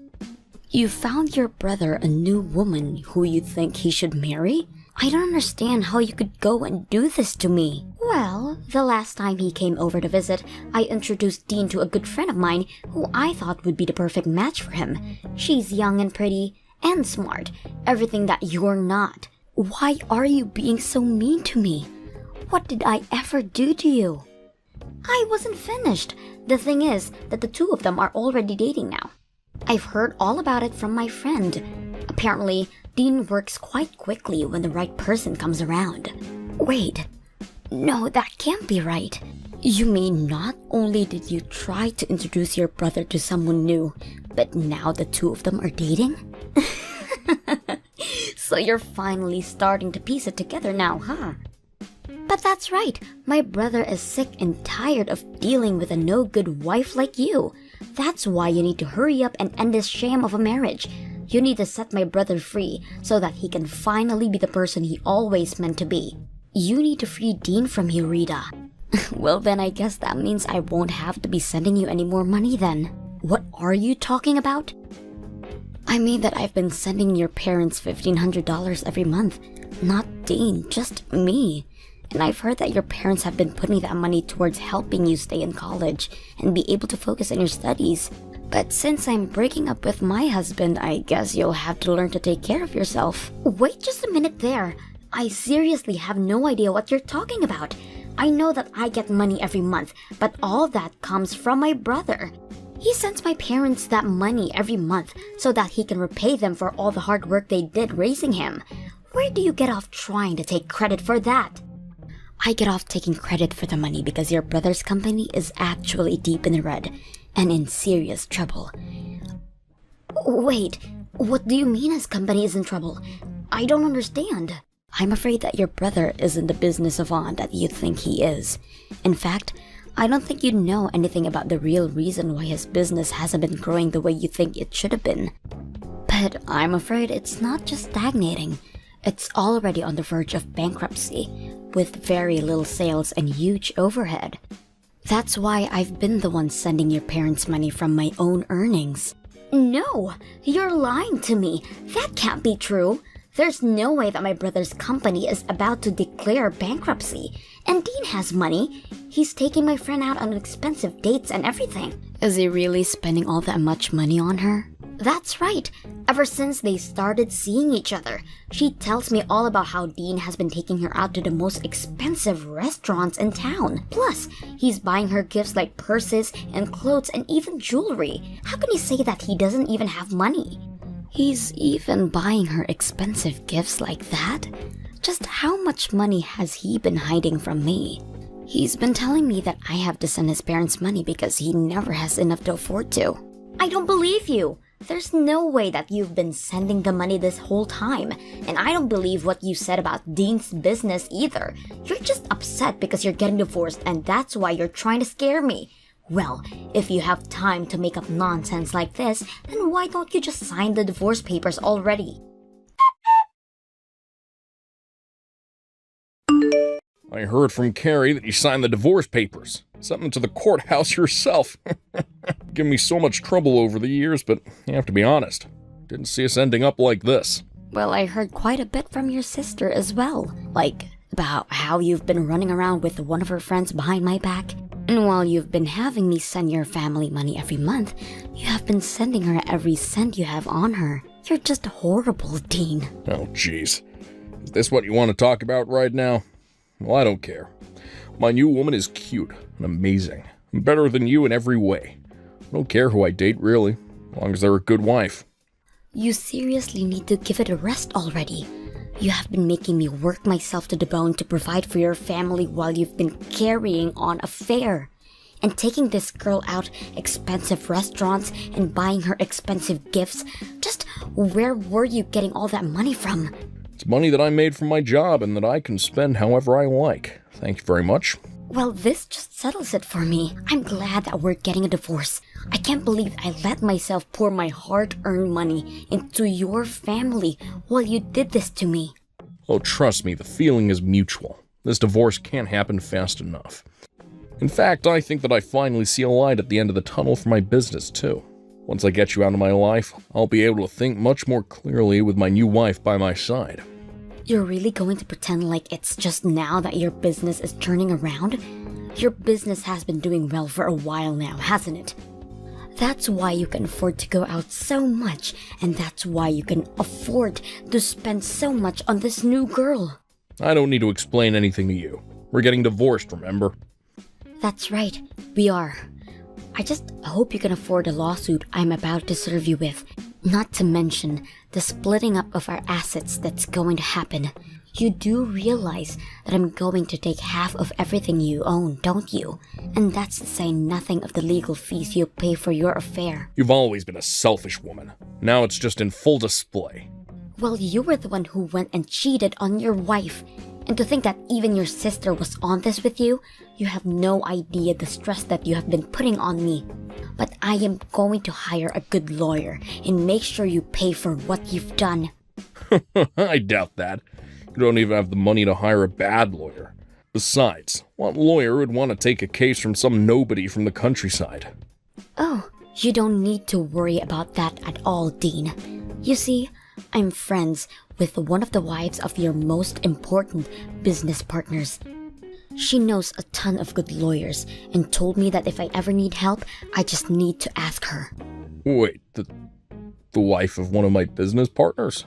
You found your brother a new woman who you think he should marry? I don't understand how you could go and do this to me. Well, the last time he came over to visit, I introduced Dean to a good friend of mine who I thought would be the perfect match for him. She's young and pretty and smart, everything that you're not. Why are you being so mean to me? What did I ever do to you? I wasn't finished. The thing is that the two of them are already dating now. I've heard all about it from my friend. Apparently, Dean works quite quickly when the right person comes around. Wait, no, that can't be right. You mean not only did you try to introduce your brother to someone new, but now the two of them are dating? So you're finally starting to piece it together now, huh? But that's right, my brother is sick and tired of dealing with a no-good wife like you. That's why you need to hurry up and end this sham of a marriage. You need to set my brother free so that he can finally be the person he always meant to be. You need to free Dean from you, Rita. Well, then I guess that means I won't have to be sending you any more money then. What are you talking about? I mean that I've been sending your parents $1,500 every month. Not Dean, just me. And I've heard that your parents have been putting that money towards helping you stay in college and be able to focus on your studies. But since I'm breaking up with my husband, I guess you'll have to learn to take care of yourself. Wait just a minute there. I seriously have no idea what you're talking about. I know that I get money every month, but all that comes from my brother. He sends my parents that money every month so that he can repay them for all the hard work they did raising him. Where do you get off trying to take credit for that? I get off taking credit for the money because your brother's company is actually deep in the red and in serious trouble. Wait, what do you mean his company is in trouble? I don't understand. I'm afraid that your brother isn't the business savant that you think he is. In fact, I don't think you know anything about the real reason why his business hasn't been growing the way you think it should have been. But I'm afraid it's not just stagnating. It's already on the verge of bankruptcy, with very little sales and huge overhead. That's why I've been the one sending your parents money from my own earnings. No, you're lying to me. That can't be true. There's no way that my brother's company is about to declare bankruptcy. And Dean has money. He's taking my friend out on expensive dates and everything. Is he really spending all that much money on her? That's right. Ever since they started seeing each other, she tells me all about how Dean has been taking her out to the most expensive restaurants in town. Plus, he's buying her gifts like purses and clothes and even jewelry. How can he say that he doesn't even have money? He's even buying her expensive gifts like that? Just how much money has he been hiding from me? He's been telling me that I have to send his parents money because he never has enough to afford to. I don't believe you. There's no way that you've been sending the money this whole time, and I don't believe what you said about Dean's business either. You're just upset because you're getting divorced and that's why you're trying to scare me. Well, if you have time to make up nonsense like this, then why don't you just sign the divorce papers already? I heard from Carrie that you signed the divorce papers. Something to the courthouse yourself. Given me so much trouble over the years, but you have to be honest. Didn't see us ending up like this. Well, I heard quite a bit from your sister as well. Like, about how you've been running around with one of her friends behind my back. And while you've been having me send your family money every month, you have been sending her every cent you have on her. You're just horrible, Dean. Oh, jeez. Is this what you want to talk about right now? Well, I don't care. My new woman is cute and amazing. And better than you in every way. I don't care who I date, really, as long as they're a good wife. You seriously need to give it a rest already. You have been making me work myself to the bone to provide for your family while you've been carrying on a fare. And taking this girl out expensive restaurants and buying her expensive gifts. Just where were you getting all that money from? It's money that I made from my job and that I can spend however I like. Thank you very much. Well, this just settles it for me. I'm glad that we're getting a divorce. I can't believe I let myself pour my hard-earned money into your family while you did this to me. Oh, trust me, the feeling is mutual. This divorce can't happen fast enough. In fact, I think that I finally see a light at the end of the tunnel for my business, too. Once I get you out of my life, I'll be able to think much more clearly with my new wife by my side. You're really going to pretend like it's just now that your business is turning around? Your business has been doing well for a while now, hasn't it? That's why you can afford to go out so much, and that's why you can afford to spend so much on this new girl. I don't need to explain anything to you. We're getting divorced, remember? That's right, we are. I just hope you can afford the lawsuit I'm about to serve you with. Not to mention the splitting up of our assets that's going to happen. You do realize that I'm going to take half of everything you own, don't you? And that's to say nothing of the legal fees you'll pay for your affair. You've always been a selfish woman. Now it's just in full display. Well, you were the one who went and cheated on your wife. And to think that even your sister was on this with you, you have no idea the stress that you have been putting on me. But I am going to hire a good lawyer and make sure you pay for what you've done. I doubt that. You don't even have the money to hire a bad lawyer. Besides, what lawyer would want to take a case from some nobody from the countryside? Oh, you don't need to worry about that at all, Dean. You see, I'm friends with one of the wives of your most important business partners. She knows a ton of good lawyers and told me that if I ever need help, I just need to ask her. Wait, the wife of one of my business partners?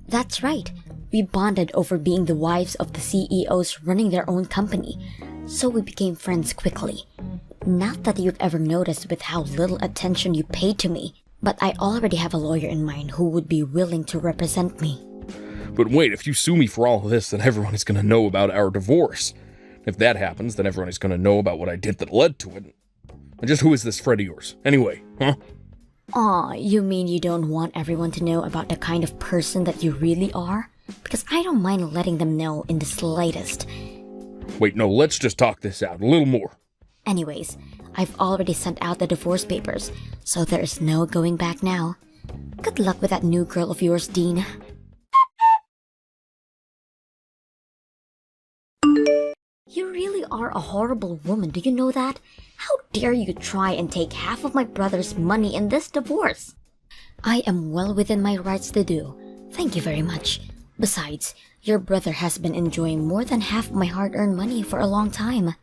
That's right. We bonded over being the wives of the CEOs running their own company, so we became friends quickly. Not that you've ever noticed with how little attention you pay to me, but I already have a lawyer in mind who would be willing to represent me. But wait, if you sue me for all of this, then everyone is going to know about our divorce. If that happens, then everyone is going to know about what I did that led to it. And just who is this friend of yours, anyway, huh? Aw, you mean you don't want everyone to know about the kind of person that you really are? Because I don't mind letting them know in the slightest. Wait, no, let's just talk this out a little more. Anyways, I've already sent out the divorce papers, so there is no going back now. Good luck with that new girl of yours, Dean. You really are a horrible woman, do you know that? How dare you try and take half of my brother's money in this divorce? I am well within my rights to do. Thank you very much. Besides, your brother has been enjoying more than half of my hard-earned money for a long time.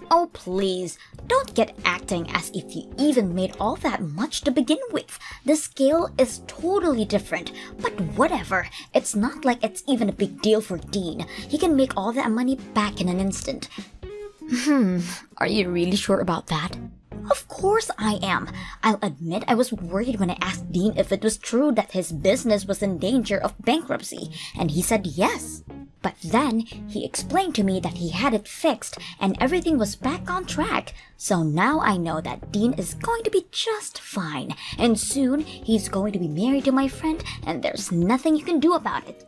Oh please, don't get acting as if you even made all that much to begin with. The scale is totally different, but whatever. It's not like it's even a big deal for Dean. He can make all that money back in an instant. Are you really sure about that? Of course I am. I'll admit I was worried when I asked Dean if it was true that his business was in danger of bankruptcy, and he said yes. But then, he explained to me that he had it fixed and everything was back on track. So now I know that Dean is going to be just fine. And soon, he's going to be married to my friend and there's nothing you can do about it.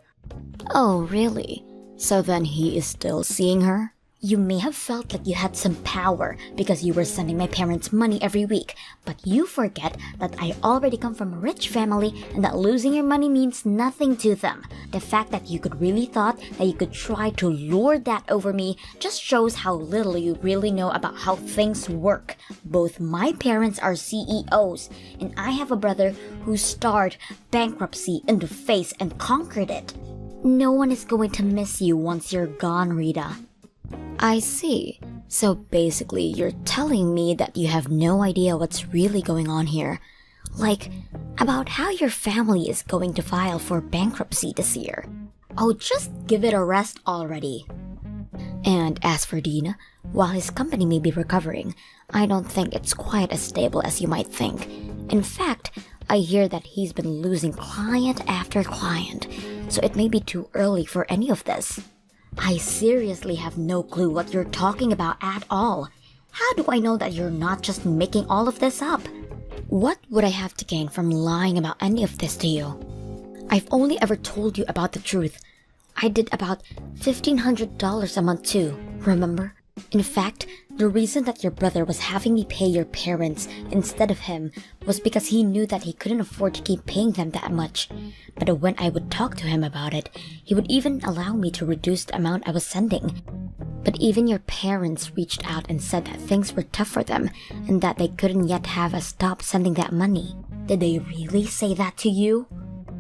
Oh, really? So then he is still seeing her? You may have felt like you had some power because you were sending my parents money every week, but you forget that I already come from a rich family and that losing your money means nothing to them. The fact that you could really thought that you could try to lord that over me just shows how little you really know about how things work. Both my parents are CEOs, and I have a brother who stared bankruptcy in the face and conquered it. No one is going to miss you once you're gone, Rita. I see. So basically, you're telling me that you have no idea what's really going on here. Like, about how your family is going to file for bankruptcy this year. Oh, just give it a rest already. And as for Dean, while his company may be recovering, I don't think it's quite as stable as you might think. In fact, I hear that he's been losing client after client, so it may be too early for any of this. I seriously have no clue what you're talking about at all. How do I know that you're not just making all of this up? What would I have to gain from lying about any of this to you? I've only ever told you about the truth. I did about $1,500 a month too, remember? In fact, the reason that your brother was having me pay your parents instead of him was because he knew that he couldn't afford to keep paying them that much. But when I would talk to him about it, he would even allow me to reduce the amount I was sending. But even your parents reached out and said that things were tough for them and that they couldn't yet have us stop sending that money. Did they really say that to you?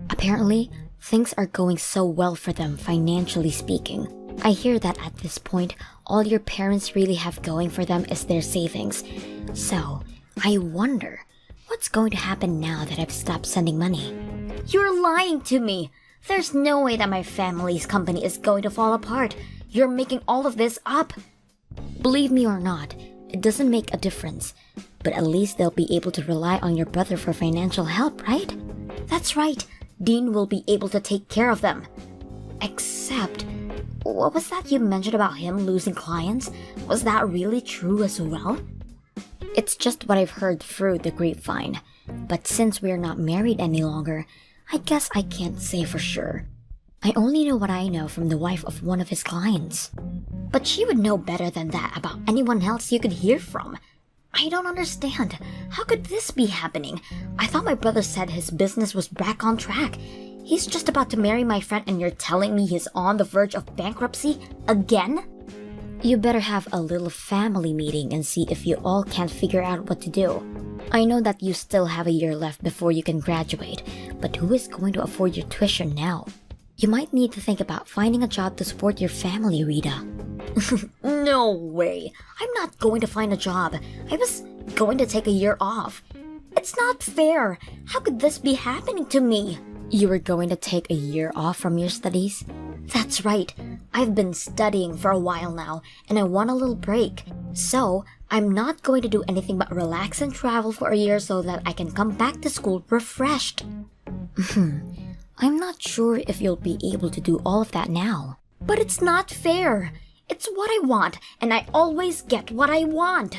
Apparently, things are going so well for them financially speaking. I hear that at this point, all your parents really have going for them is their savings. So, I wonder, what's going to happen now that I've stopped sending money? You're lying to me! There's no way that my family's company is going to fall apart. You're making all of this up. Believe me or not, it doesn't make a difference. But at least they'll be able to rely on your brother for financial help, right? That's right. Dean will be able to take care of them. Except, what was that you mentioned about him losing clients? Was that really true as well? It's just what I've heard through the grapevine. But since we're not married any longer, I guess I can't say for sure. I only know what I know from the wife of one of his clients. But she would know better than that about anyone else you could hear from. I don't understand. How could this be happening? I thought my brother said his business was back on track. He's just about to marry my friend and you're telling me he's on the verge of bankruptcy again? You better have a little family meeting and see if you all can't figure out what to do. I know that you still have a year left before you can graduate, but who is going to afford your tuition now? You might need to think about finding a job to support your family, Rita. No way. I'm not going to find a job. I was going to take a year off. It's not fair. How could this be happening to me? You were going to take a year off from your studies? That's right. I've been studying for a while now, and I want a little break. So, I'm not going to do anything but relax and travel for a year so that I can come back to school refreshed. I'm not sure if you'll be able to do all of that now. But it's not fair. It's what I want, and I always get what I want.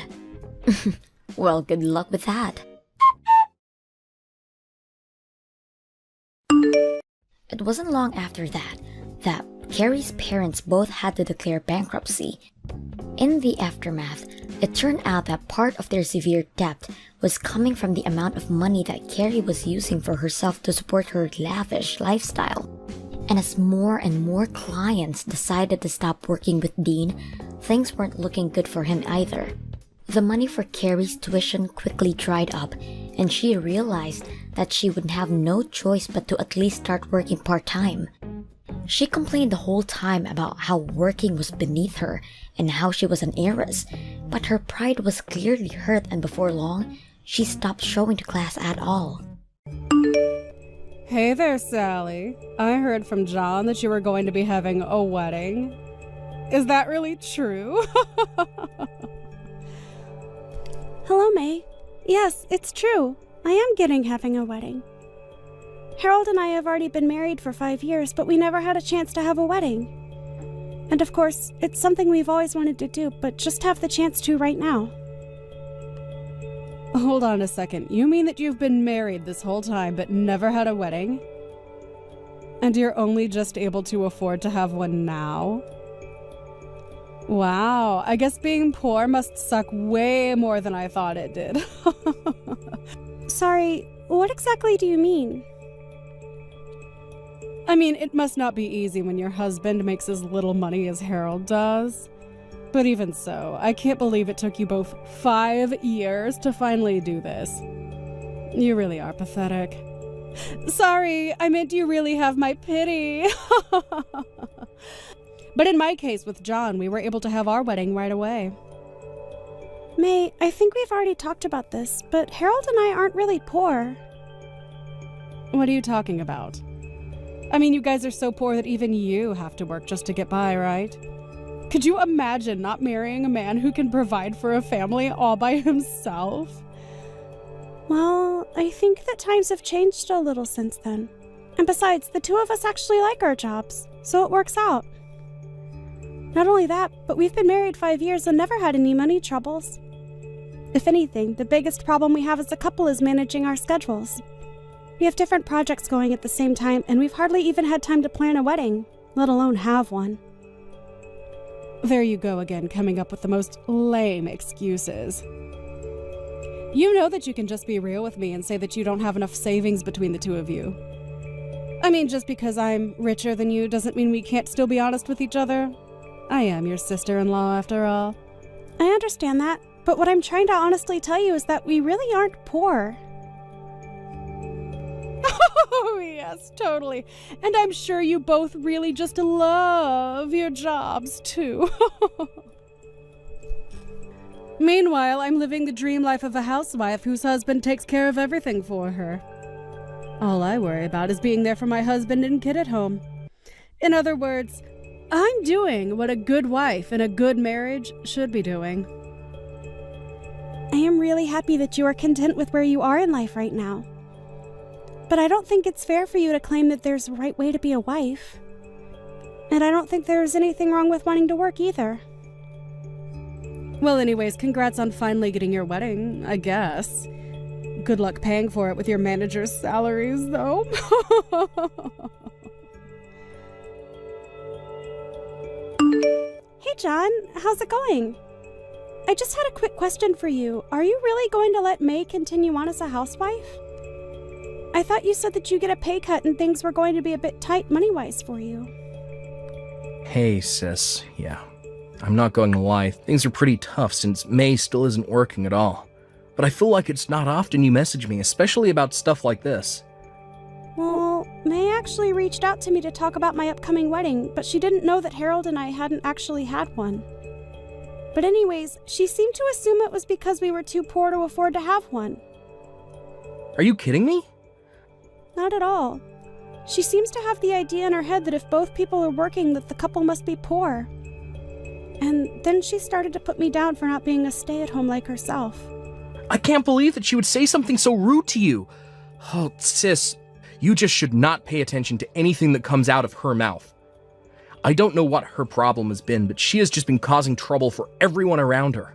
Well, good luck with that. It wasn't long after that Carrie's parents both had to declare bankruptcy. In the aftermath, it turned out that part of their severe debt was coming from the amount of money that Carrie was using for herself to support her lavish lifestyle. And as more and more clients decided to stop working with Dean, things weren't looking good for him either. The money for Carrie's tuition quickly dried up, and she realized that she would have no choice but to at least start working part-time. She complained the whole time about how working was beneath her and how she was an heiress, but her pride was clearly hurt, and before long, she stopped showing to class at all. Hey there, Sally. I heard from John that you were going to be having a wedding. Is that really true? Hello, May. Yes, it's true. I am having a wedding. Harold and I have already been married for 5 years, but we never had a chance to have a wedding. And of course, it's something we've always wanted to do, but just have the chance to right now. Hold on a second. You mean that you've been married this whole time, but never had a wedding? And you're only just able to afford to have one now? Wow, I guess being poor must suck way more than I thought it did. Sorry, what exactly do you mean? I mean, it must not be easy when your husband makes as little money as Harold does. But even so, I can't believe it took you both 5 years to finally do this. You really are pathetic. Sorry, I meant you really have my pity. But in my case with John, we were able to have our wedding right away. May, I think we've already talked about this, but Harold and I aren't really poor. What are you talking about? I mean, you guys are so poor that even you have to work just to get by, right? Could you imagine not marrying a man who can provide for a family all by himself? Well, I think that times have changed a little since then. And besides, the two of us actually like our jobs, so it works out. Not only that, but we've been married 5 years and never had any money troubles. If anything, the biggest problem we have as a couple is managing our schedules. We have different projects going at the same time, and we've hardly even had time to plan a wedding, let alone have one. There you go again, coming up with the most lame excuses. You know that you can just be real with me and say that you don't have enough savings between the two of you. I mean, just because I'm richer than you doesn't mean we can't still be honest with each other. I am your sister-in-law, after all. I understand that, but what I'm trying to honestly tell you is that we really aren't poor. Oh, yes, totally. And I'm sure you both really just love your jobs, too. Meanwhile, I'm living the dream life of a housewife whose husband takes care of everything for her. All I worry about is being there for my husband and kid at home. In other words, I'm doing what a good wife in a good marriage should be doing. I am really happy that you are content with where you are in life right now. But I don't think it's fair for you to claim that there's a right way to be a wife. And I don't think there's anything wrong with wanting to work either. Well, anyways, congrats on finally getting your wedding, I guess. Good luck paying for it with your manager's salaries, though. Hey, John, how's it going? I just had a quick question for you. Are you really going to let May continue on as a housewife? I thought you said that you get a pay cut and things were going to be a bit tight money-wise for you. Hey, sis. Yeah, I'm not going to lie. Things are pretty tough since May still isn't working at all. But I feel like it's not often you message me, especially about stuff like this. Well, May actually reached out to me to talk about my upcoming wedding, but she didn't know that Harold and I hadn't actually had one. But anyways, she seemed to assume it was because we were too poor to afford to have one. Are you kidding me? Not at all. She seems to have the idea in her head that if both people are working, that the couple must be poor. And then she started to put me down for not being a stay-at-home like herself. I can't believe that she would say something so rude to you. Oh, sis, you just should not pay attention to anything that comes out of her mouth. I don't know what her problem has been, but she has just been causing trouble for everyone around her.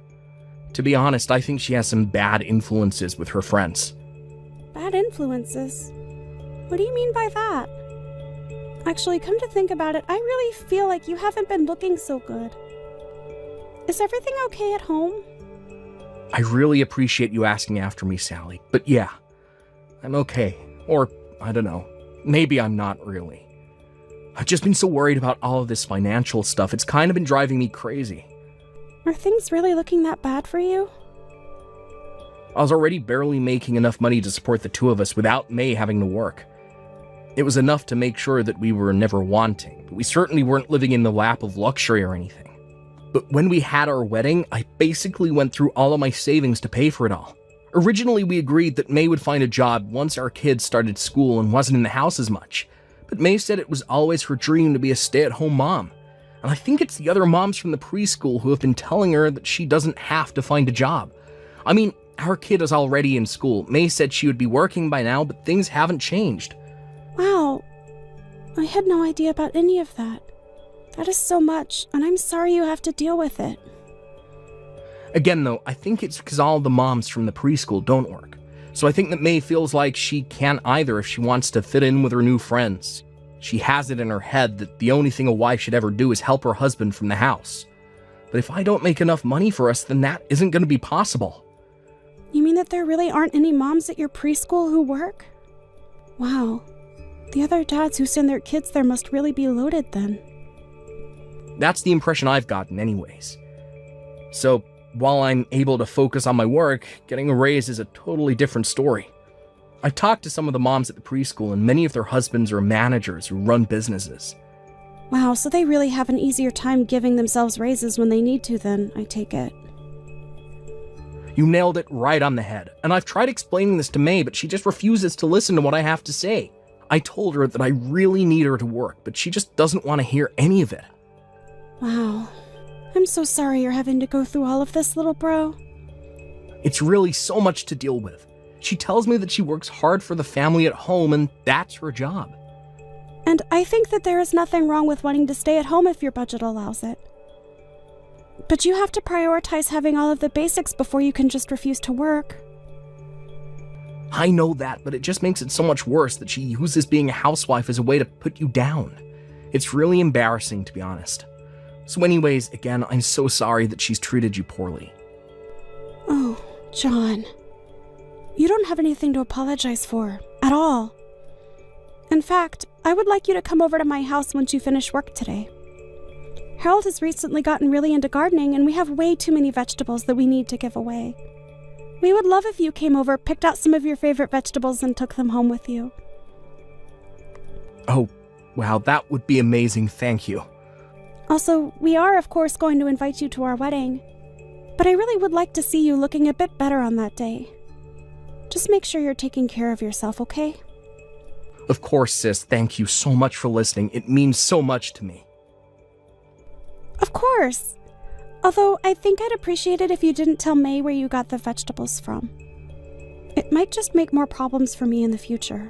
To be honest, I think she has some bad influences with her friends. Bad influences? What do you mean by that? Actually, come to think about it, I really feel like you haven't been looking so good. Is everything okay at home? I really appreciate you asking after me, Sally. But yeah, I'm okay. Or, I don't know, maybe I'm not really. I've just been so worried about all of this financial stuff, it's kind of been driving me crazy. Are things really looking that bad for you? I was already barely making enough money to support the two of us without May having to work. It was enough to make sure that we were never wanting, but we certainly weren't living in the lap of luxury or anything. But when we had our wedding, I basically went through all of my savings to pay for it all. Originally, we agreed that May would find a job once our kids started school and wasn't in the house as much. But May said it was always her dream to be a stay-at-home mom. And I think it's the other moms from the preschool who have been telling her that she doesn't have to find a job. I mean, our kid is already in school. May said she would be working by now, but things haven't changed. Wow. I had no idea about any of that. That is so much, and I'm sorry you have to deal with it. Again, though, I think it's because all the moms from the preschool don't work. So I think that May feels like she can't either if she wants to fit in with her new friends. She has it in her head that the only thing a wife should ever do is help her husband from the house. But if I don't make enough money for us, then that isn't going to be possible. You mean that there really aren't any moms at your preschool who work? Wow. The other dads who send their kids there must really be loaded then. That's the impression I've gotten anyways. So, while I'm able to focus on my work, getting a raise is a totally different story. I've talked to some of the moms at the preschool, and many of their husbands are managers who run businesses. Wow, so they really have an easier time giving themselves raises when they need to then, I take it. You nailed it right on the head, and I've tried explaining this to May, but she just refuses to listen to what I have to say. I told her that I really need her to work, but she just doesn't want to hear any of it. Wow. I'm so sorry you're having to go through all of this, little bro. It's really so much to deal with. She tells me that she works hard for the family at home, and that's her job. And I think that there is nothing wrong with wanting to stay at home if your budget allows it. But you have to prioritize having all of the basics before you can just refuse to work. I know that, but it just makes it so much worse that she uses being a housewife as a way to put you down. It's really embarrassing, to be honest. So anyways, again, I'm so sorry that she's treated you poorly. Oh, John. You don't have anything to apologize for, at all. In fact, I would like you to come over to my house once you finish work today. Harold has recently gotten really into gardening, and we have way too many vegetables that we need to give away. We would love if you came over, picked out some of your favorite vegetables, and took them home with you. Oh, wow, that would be amazing, thank you. Also, we are, of course, going to invite you to our wedding. But I really would like to see you looking a bit better on that day. Just make sure you're taking care of yourself, okay? Of course, sis, thank you so much for listening. It means so much to me. Of course. Although, I think I'd appreciate it if you didn't tell May where you got the vegetables from. It might just make more problems for me in the future.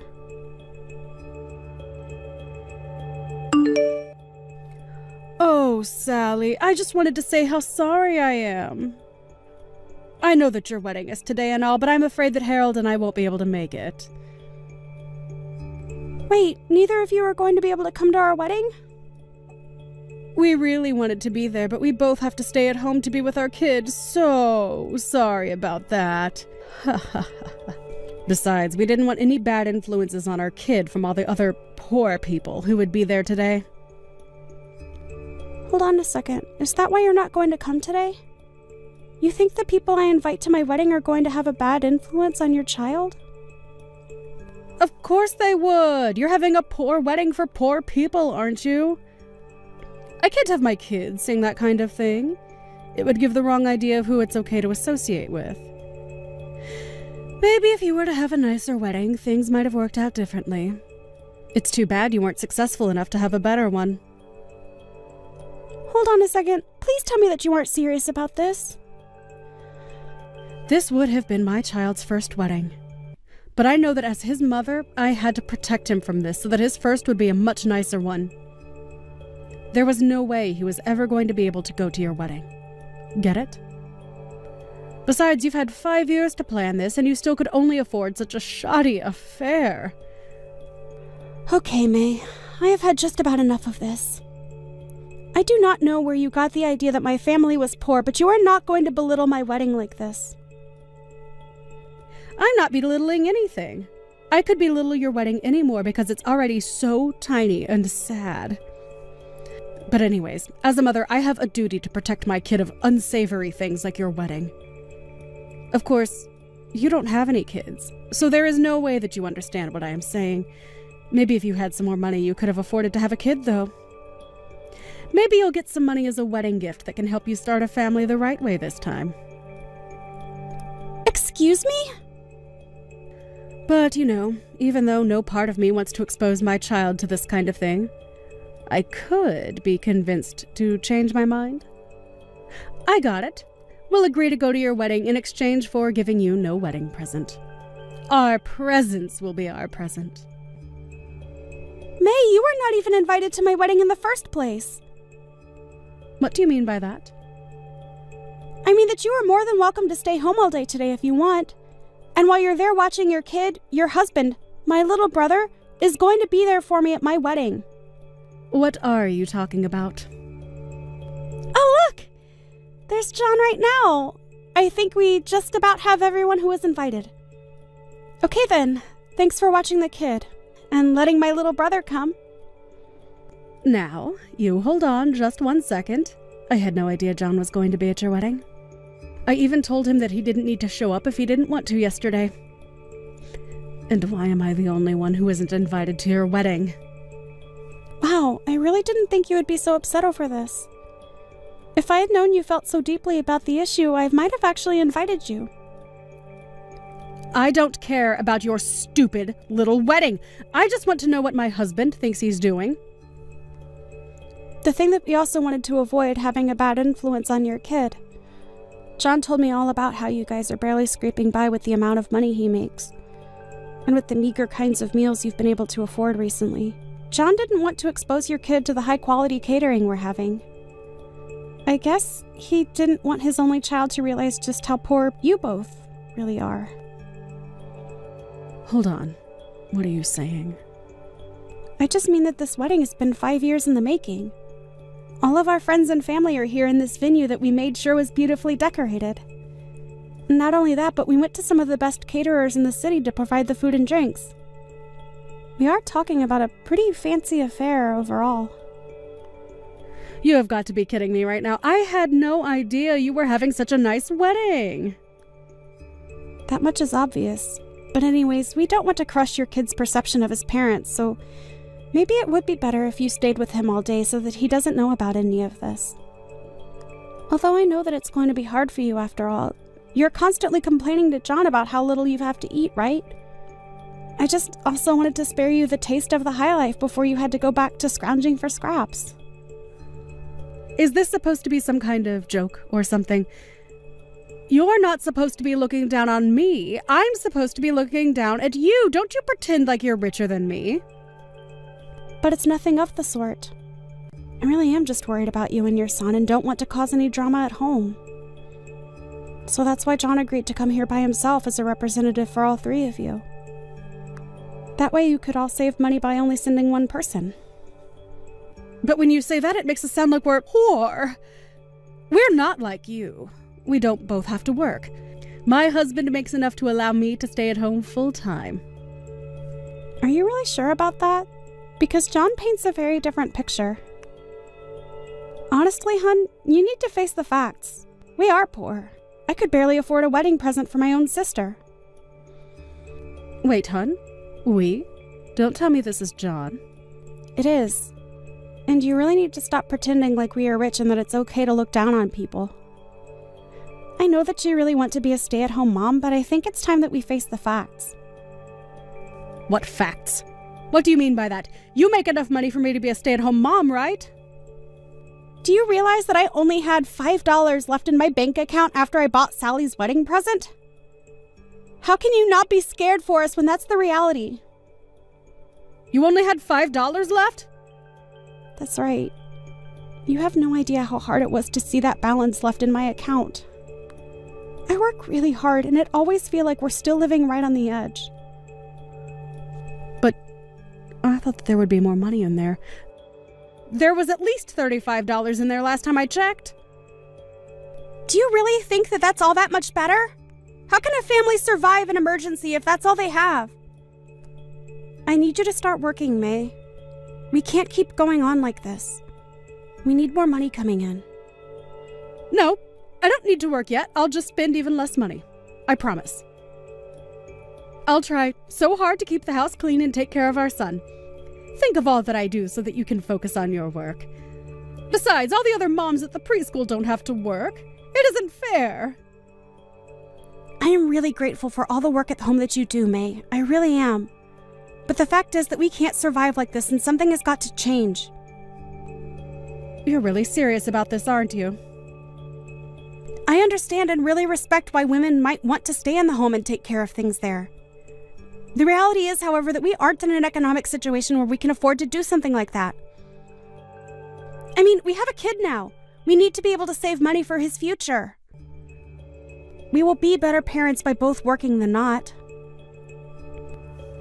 Oh, Sally, I just wanted to say how sorry I am. I know that your wedding is today and all, but I'm afraid that Harold and I won't be able to make it. Wait, neither of you are going to be able to come to our wedding? We really wanted to be there, but we both have to stay at home to be with our kids. So sorry about that. Besides, we didn't want any bad influences on our kid from all the other poor people who would be there today. Hold on a second. Is that why you're not going to come today? You think the people I invite to my wedding are going to have a bad influence on your child? Of course they would. You're having a poor wedding for poor people, aren't you? I can't have my kids saying that kind of thing. It would give the wrong idea of who it's okay to associate with. Maybe if you were to have a nicer wedding, things might have worked out differently. It's too bad you weren't successful enough to have a better one. Hold on a second. Please tell me that you aren't serious about this. This would have been my child's first wedding. But I know that as his mother, I had to protect him from this so that his first would be a much nicer one. There was no way he was ever going to be able to go to your wedding. Get it? Besides, you've had 5 years to plan this, and you still could only afford such a shoddy affair. Okay, May. I have had just about enough of this. I do not know where you got the idea that my family was poor, but you are not going to belittle my wedding like this. I'm not belittling anything. I could belittle your wedding anymore because it's already so tiny and sad. But anyways, as a mother, I have a duty to protect my kid of unsavory things like your wedding. Of course, you don't have any kids, so there is no way that you understand what I am saying. Maybe if you had some more money, you could have afforded to have a kid, though. Maybe you'll get some money as a wedding gift that can help you start a family the right way this time. Excuse me? But, you know, even though no part of me wants to expose my child to this kind of thing, I could be convinced to change my mind. I got it. We'll agree to go to your wedding in exchange for giving you no wedding present. Our presents will be our present. May, you were not even invited to my wedding in the first place. What do you mean by that? I mean that you are more than welcome to stay home all day today if you want. And while you're there watching your kid, your husband, my little brother, is going to be there for me at my wedding. What are you talking about? Oh, look! There's John right now. I think we just about have everyone who was invited. Okay then, thanks for watching the kid and letting my little brother come. Now, you hold on just 1 second. I had no idea John was going to be at your wedding. I even told him that he didn't need to show up if he didn't want to yesterday. And why am I the only one who isn't invited to your wedding? Wow, I really didn't think you would be so upset over this. If I had known you felt so deeply about the issue, I might have actually invited you. I don't care about your stupid little wedding. I just want to know what my husband thinks he's doing. The thing that we also wanted to avoid having a bad influence on your kid. John told me all about how you guys are barely scraping by with the amount of money he makes, and with the meager kinds of meals you've been able to afford recently. John didn't want to expose your kid to the high-quality catering we're having. I guess he didn't want his only child to realize just how poor you both really are. Hold on. What are you saying? I just mean that this wedding has been 5 years in the making. All of our friends and family are here in this venue that we made sure was beautifully decorated. Not only that, but we went to some of the best caterers in the city to provide the food and drinks. We are talking about a pretty fancy affair overall. You have got to be kidding me right now. I had no idea you were having such a nice wedding. That much is obvious. But anyways, we don't want to crush your kid's perception of his parents, so maybe it would be better if you stayed with him all day so that he doesn't know about any of this. Although I know that it's going to be hard for you after all. You're constantly complaining to John about how little you have to eat, right? I just also wanted to spare you the taste of the high life before you had to go back to scrounging for scraps. Is this supposed to be some kind of joke or something? You're not supposed to be looking down on me. I'm supposed to be looking down at you. Don't you pretend like you're richer than me. But it's nothing of the sort. I really am just worried about you and your son and don't want to cause any drama at home. So that's why John agreed to come here by himself as a representative for all three of you. That way you could all save money by only sending one person. But when you say that, it makes us sound like we're poor. We're not like you. We don't both have to work. My husband makes enough to allow me to stay at home full time. Are you really sure about that? Because John paints a very different picture. Honestly, hun, you need to face the facts. We are poor. I could barely afford a wedding present for my own sister. Wait, hun? We? Don't tell me this is John. It is. And you really need to stop pretending like we are rich and that it's okay to look down on people. I know that you really want to be a stay-at-home mom, but I think it's time that we face the facts. What facts? What do you mean by that? You make enough money for me to be a stay-at-home mom, right? Do you realize that I only had $5 left in my bank account after I bought Sally's wedding present? How can you not be scared for us when that's the reality? You only had $5 left? That's right. You have no idea how hard it was to see that balance left in my account. I work really hard, and it always feels like we're still living right on the edge. But I thought that there would be more money in there. There was at least $35 in there last time I checked. Do you really think that that's all that much better? How can a family survive an emergency if that's all they have? I need you to start working, May. We can't keep going on like this. We need more money coming in. No, I don't need to work yet. I'll just spend even less money. I promise. I'll try so hard to keep the house clean and take care of our son. Think of all that I do so that you can focus on your work. Besides, all the other moms at the preschool don't have to work. It isn't fair. I am really grateful for all the work at home that you do, May. I really am. But the fact is that we can't survive like this and something has got to change. You're really serious about this, aren't you? I understand and really respect why women might want to stay in the home and take care of things there. The reality is, however, that we aren't in an economic situation where we can afford to do something like that. I mean, we have a kid now. We need to be able to save money for his future. We will be better parents by both working than not.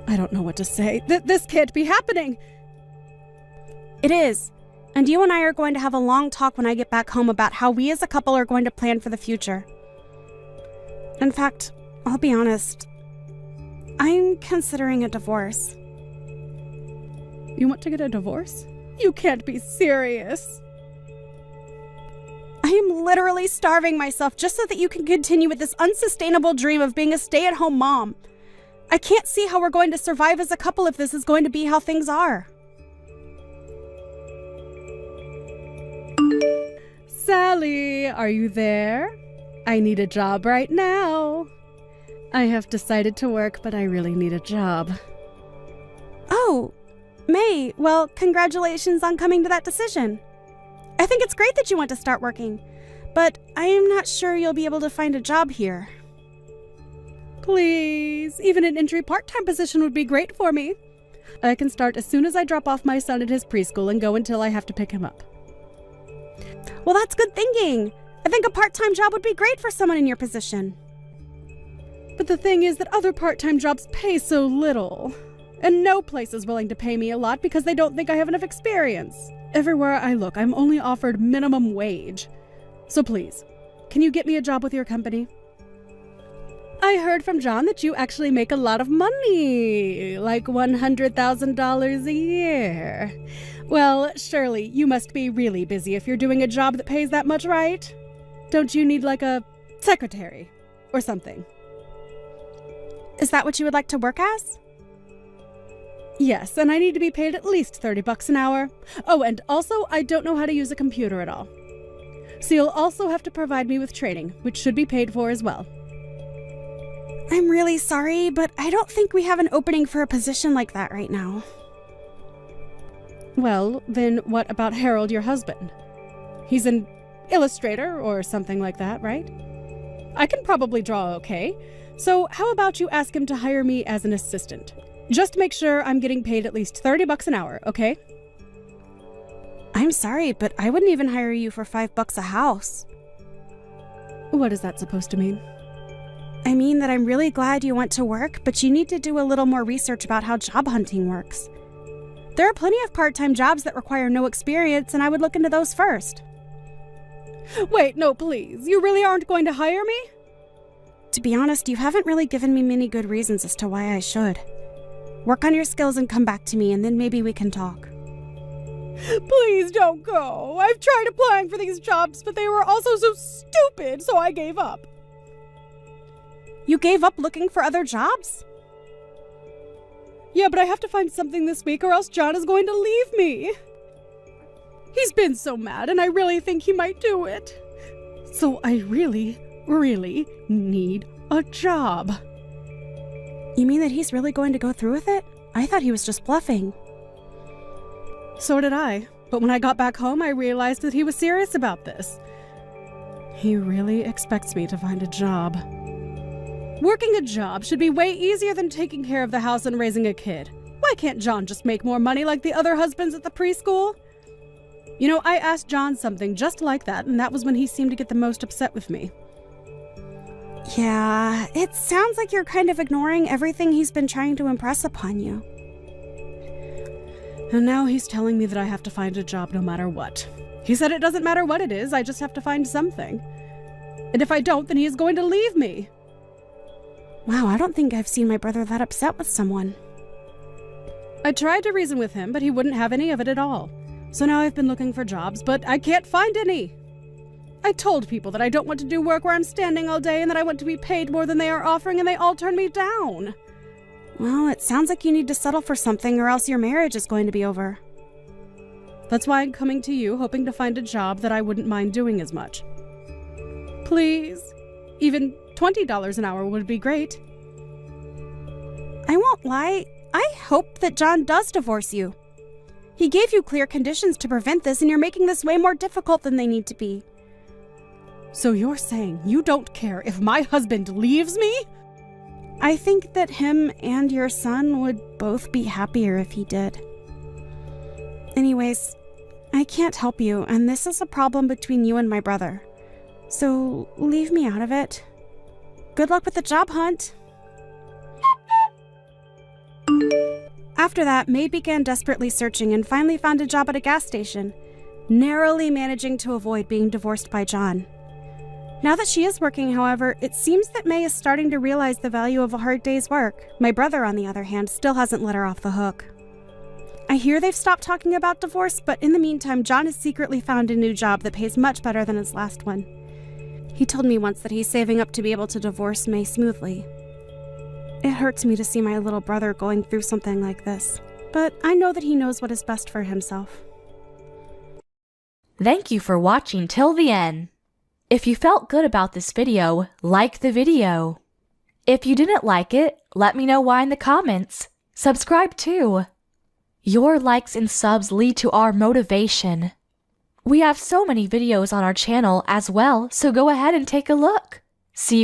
I don't know what to say. This can't be happening. It is. And you and I are going to have a long talk when I get back home about how we as a couple are going to plan for the future. In fact, I'll be honest, I'm considering a divorce. You want to get a divorce? You can't be serious. I am literally starving myself just so that you can continue with this unsustainable dream of being a stay-at-home mom. I can't see how we're going to survive as a couple if this is going to be how things are. Sally, are you there? I need a job right now. I have decided to work, but I really need a job. Oh, May, well, congratulations on coming to that decision. I think it's great that you want to start working, but I am not sure you'll be able to find a job here. Please, even an entry part-time position would be great for me. I can start as soon as I drop off my son at his preschool and go until I have to pick him up. Well, that's good thinking. I think a part-time job would be great for someone in your position. But the thing is that other part-time jobs pay so little. And no place is willing to pay me a lot because they don't think I have enough experience. Everywhere I look, I'm only offered minimum wage. So please, can you get me a job with your company? I heard from John that you actually make a lot of money, like $100,000 a year. Well, surely you must be really busy if you're doing a job that pays that much, right? Don't you need like a secretary or something? Is that what you would like to work as? Yes, and I need to be paid at least $30 an hour. Oh, and also I don't know how to use a computer at all. So you'll also have to provide me with training, which should be paid for as well. I'm really sorry, but I don't think we have an opening for a position like that right now. Well, then what about Harold, your husband? He's an illustrator or something like that, right? I can probably draw okay. So how about you ask him to hire me as an assistant? Just make sure I'm getting paid at least $30 an hour, okay? I'm sorry, but I wouldn't even hire you for $5 a house. What is that supposed to mean? I mean that I'm really glad you want to work, but you need to do a little more research about how job hunting works. There are plenty of part-time jobs that require no experience, and I would look into those first. Wait, no, please. You really aren't going to hire me? To be honest, you haven't really given me many good reasons as to why I should. Work on your skills and come back to me, and then maybe we can talk. Please don't go. I've tried applying for these jobs, but they were also so stupid, so I gave up. You gave up looking for other jobs? Yeah, but I have to find something this week or else John is going to leave me. He's been so mad, and I really think he might do it. So I really need a job. You mean that he's really going to go through with it? I thought he was just bluffing. So did I, but when I got back home, I realized that he was serious about this. He really expects me to find a job. Working a job should be way easier than taking care of the house and raising a kid. Why can't John just make more money like the other husbands at the preschool? You know, I asked John something just like that, and that was when he seemed to get the most upset with me. Yeah, it sounds like you're kind of ignoring everything he's been trying to impress upon you. And now he's telling me that I have to find a job no matter what. He said it doesn't matter what it is, I just have to find something. And if I don't, then he is going to leave me. Wow, I don't think I've seen my brother that upset with someone. I tried to reason with him, but he wouldn't have any of it at all. So now I've been looking for jobs, but I can't find any. I told people that I don't want to do work where I'm standing all day and that I want to be paid more than they are offering, and they all turn me down. Well, it sounds like you need to settle for something or else your marriage is going to be over. That's why I'm coming to you, hoping to find a job that I wouldn't mind doing as much. Please, even $20 an hour would be great. I won't lie, I hope that John does divorce you. He gave you clear conditions to prevent this, and you're making this way more difficult than they need to be. So you're saying you don't care if my husband leaves me? I think that him and your son would both be happier if he did. Anyways, I can't help you, and this is a problem between you and my brother. So leave me out of it. Good luck with the job hunt. After that, May began desperately searching and finally found a job at a gas station. narrowly managing to avoid being divorced by John. Now that she is working, however, it seems that May is starting to realize the value of a hard day's work. My brother, on the other hand, still hasn't let her off the hook. I hear they've stopped talking about divorce, but in the meantime, John has secretly found a new job that pays much better than his last one. He told me once that he's saving up to be able to divorce May smoothly. It hurts me to see my little brother going through something like this, but I know that he knows what is best for himself. Thank you for watching till the end. If you felt good about this video, like the video. If you didn't like it, let me know why in the comments. Subscribe too. Your likes and subs lead to our motivation. We have so many videos on our channel as well, so go ahead and take a look. See you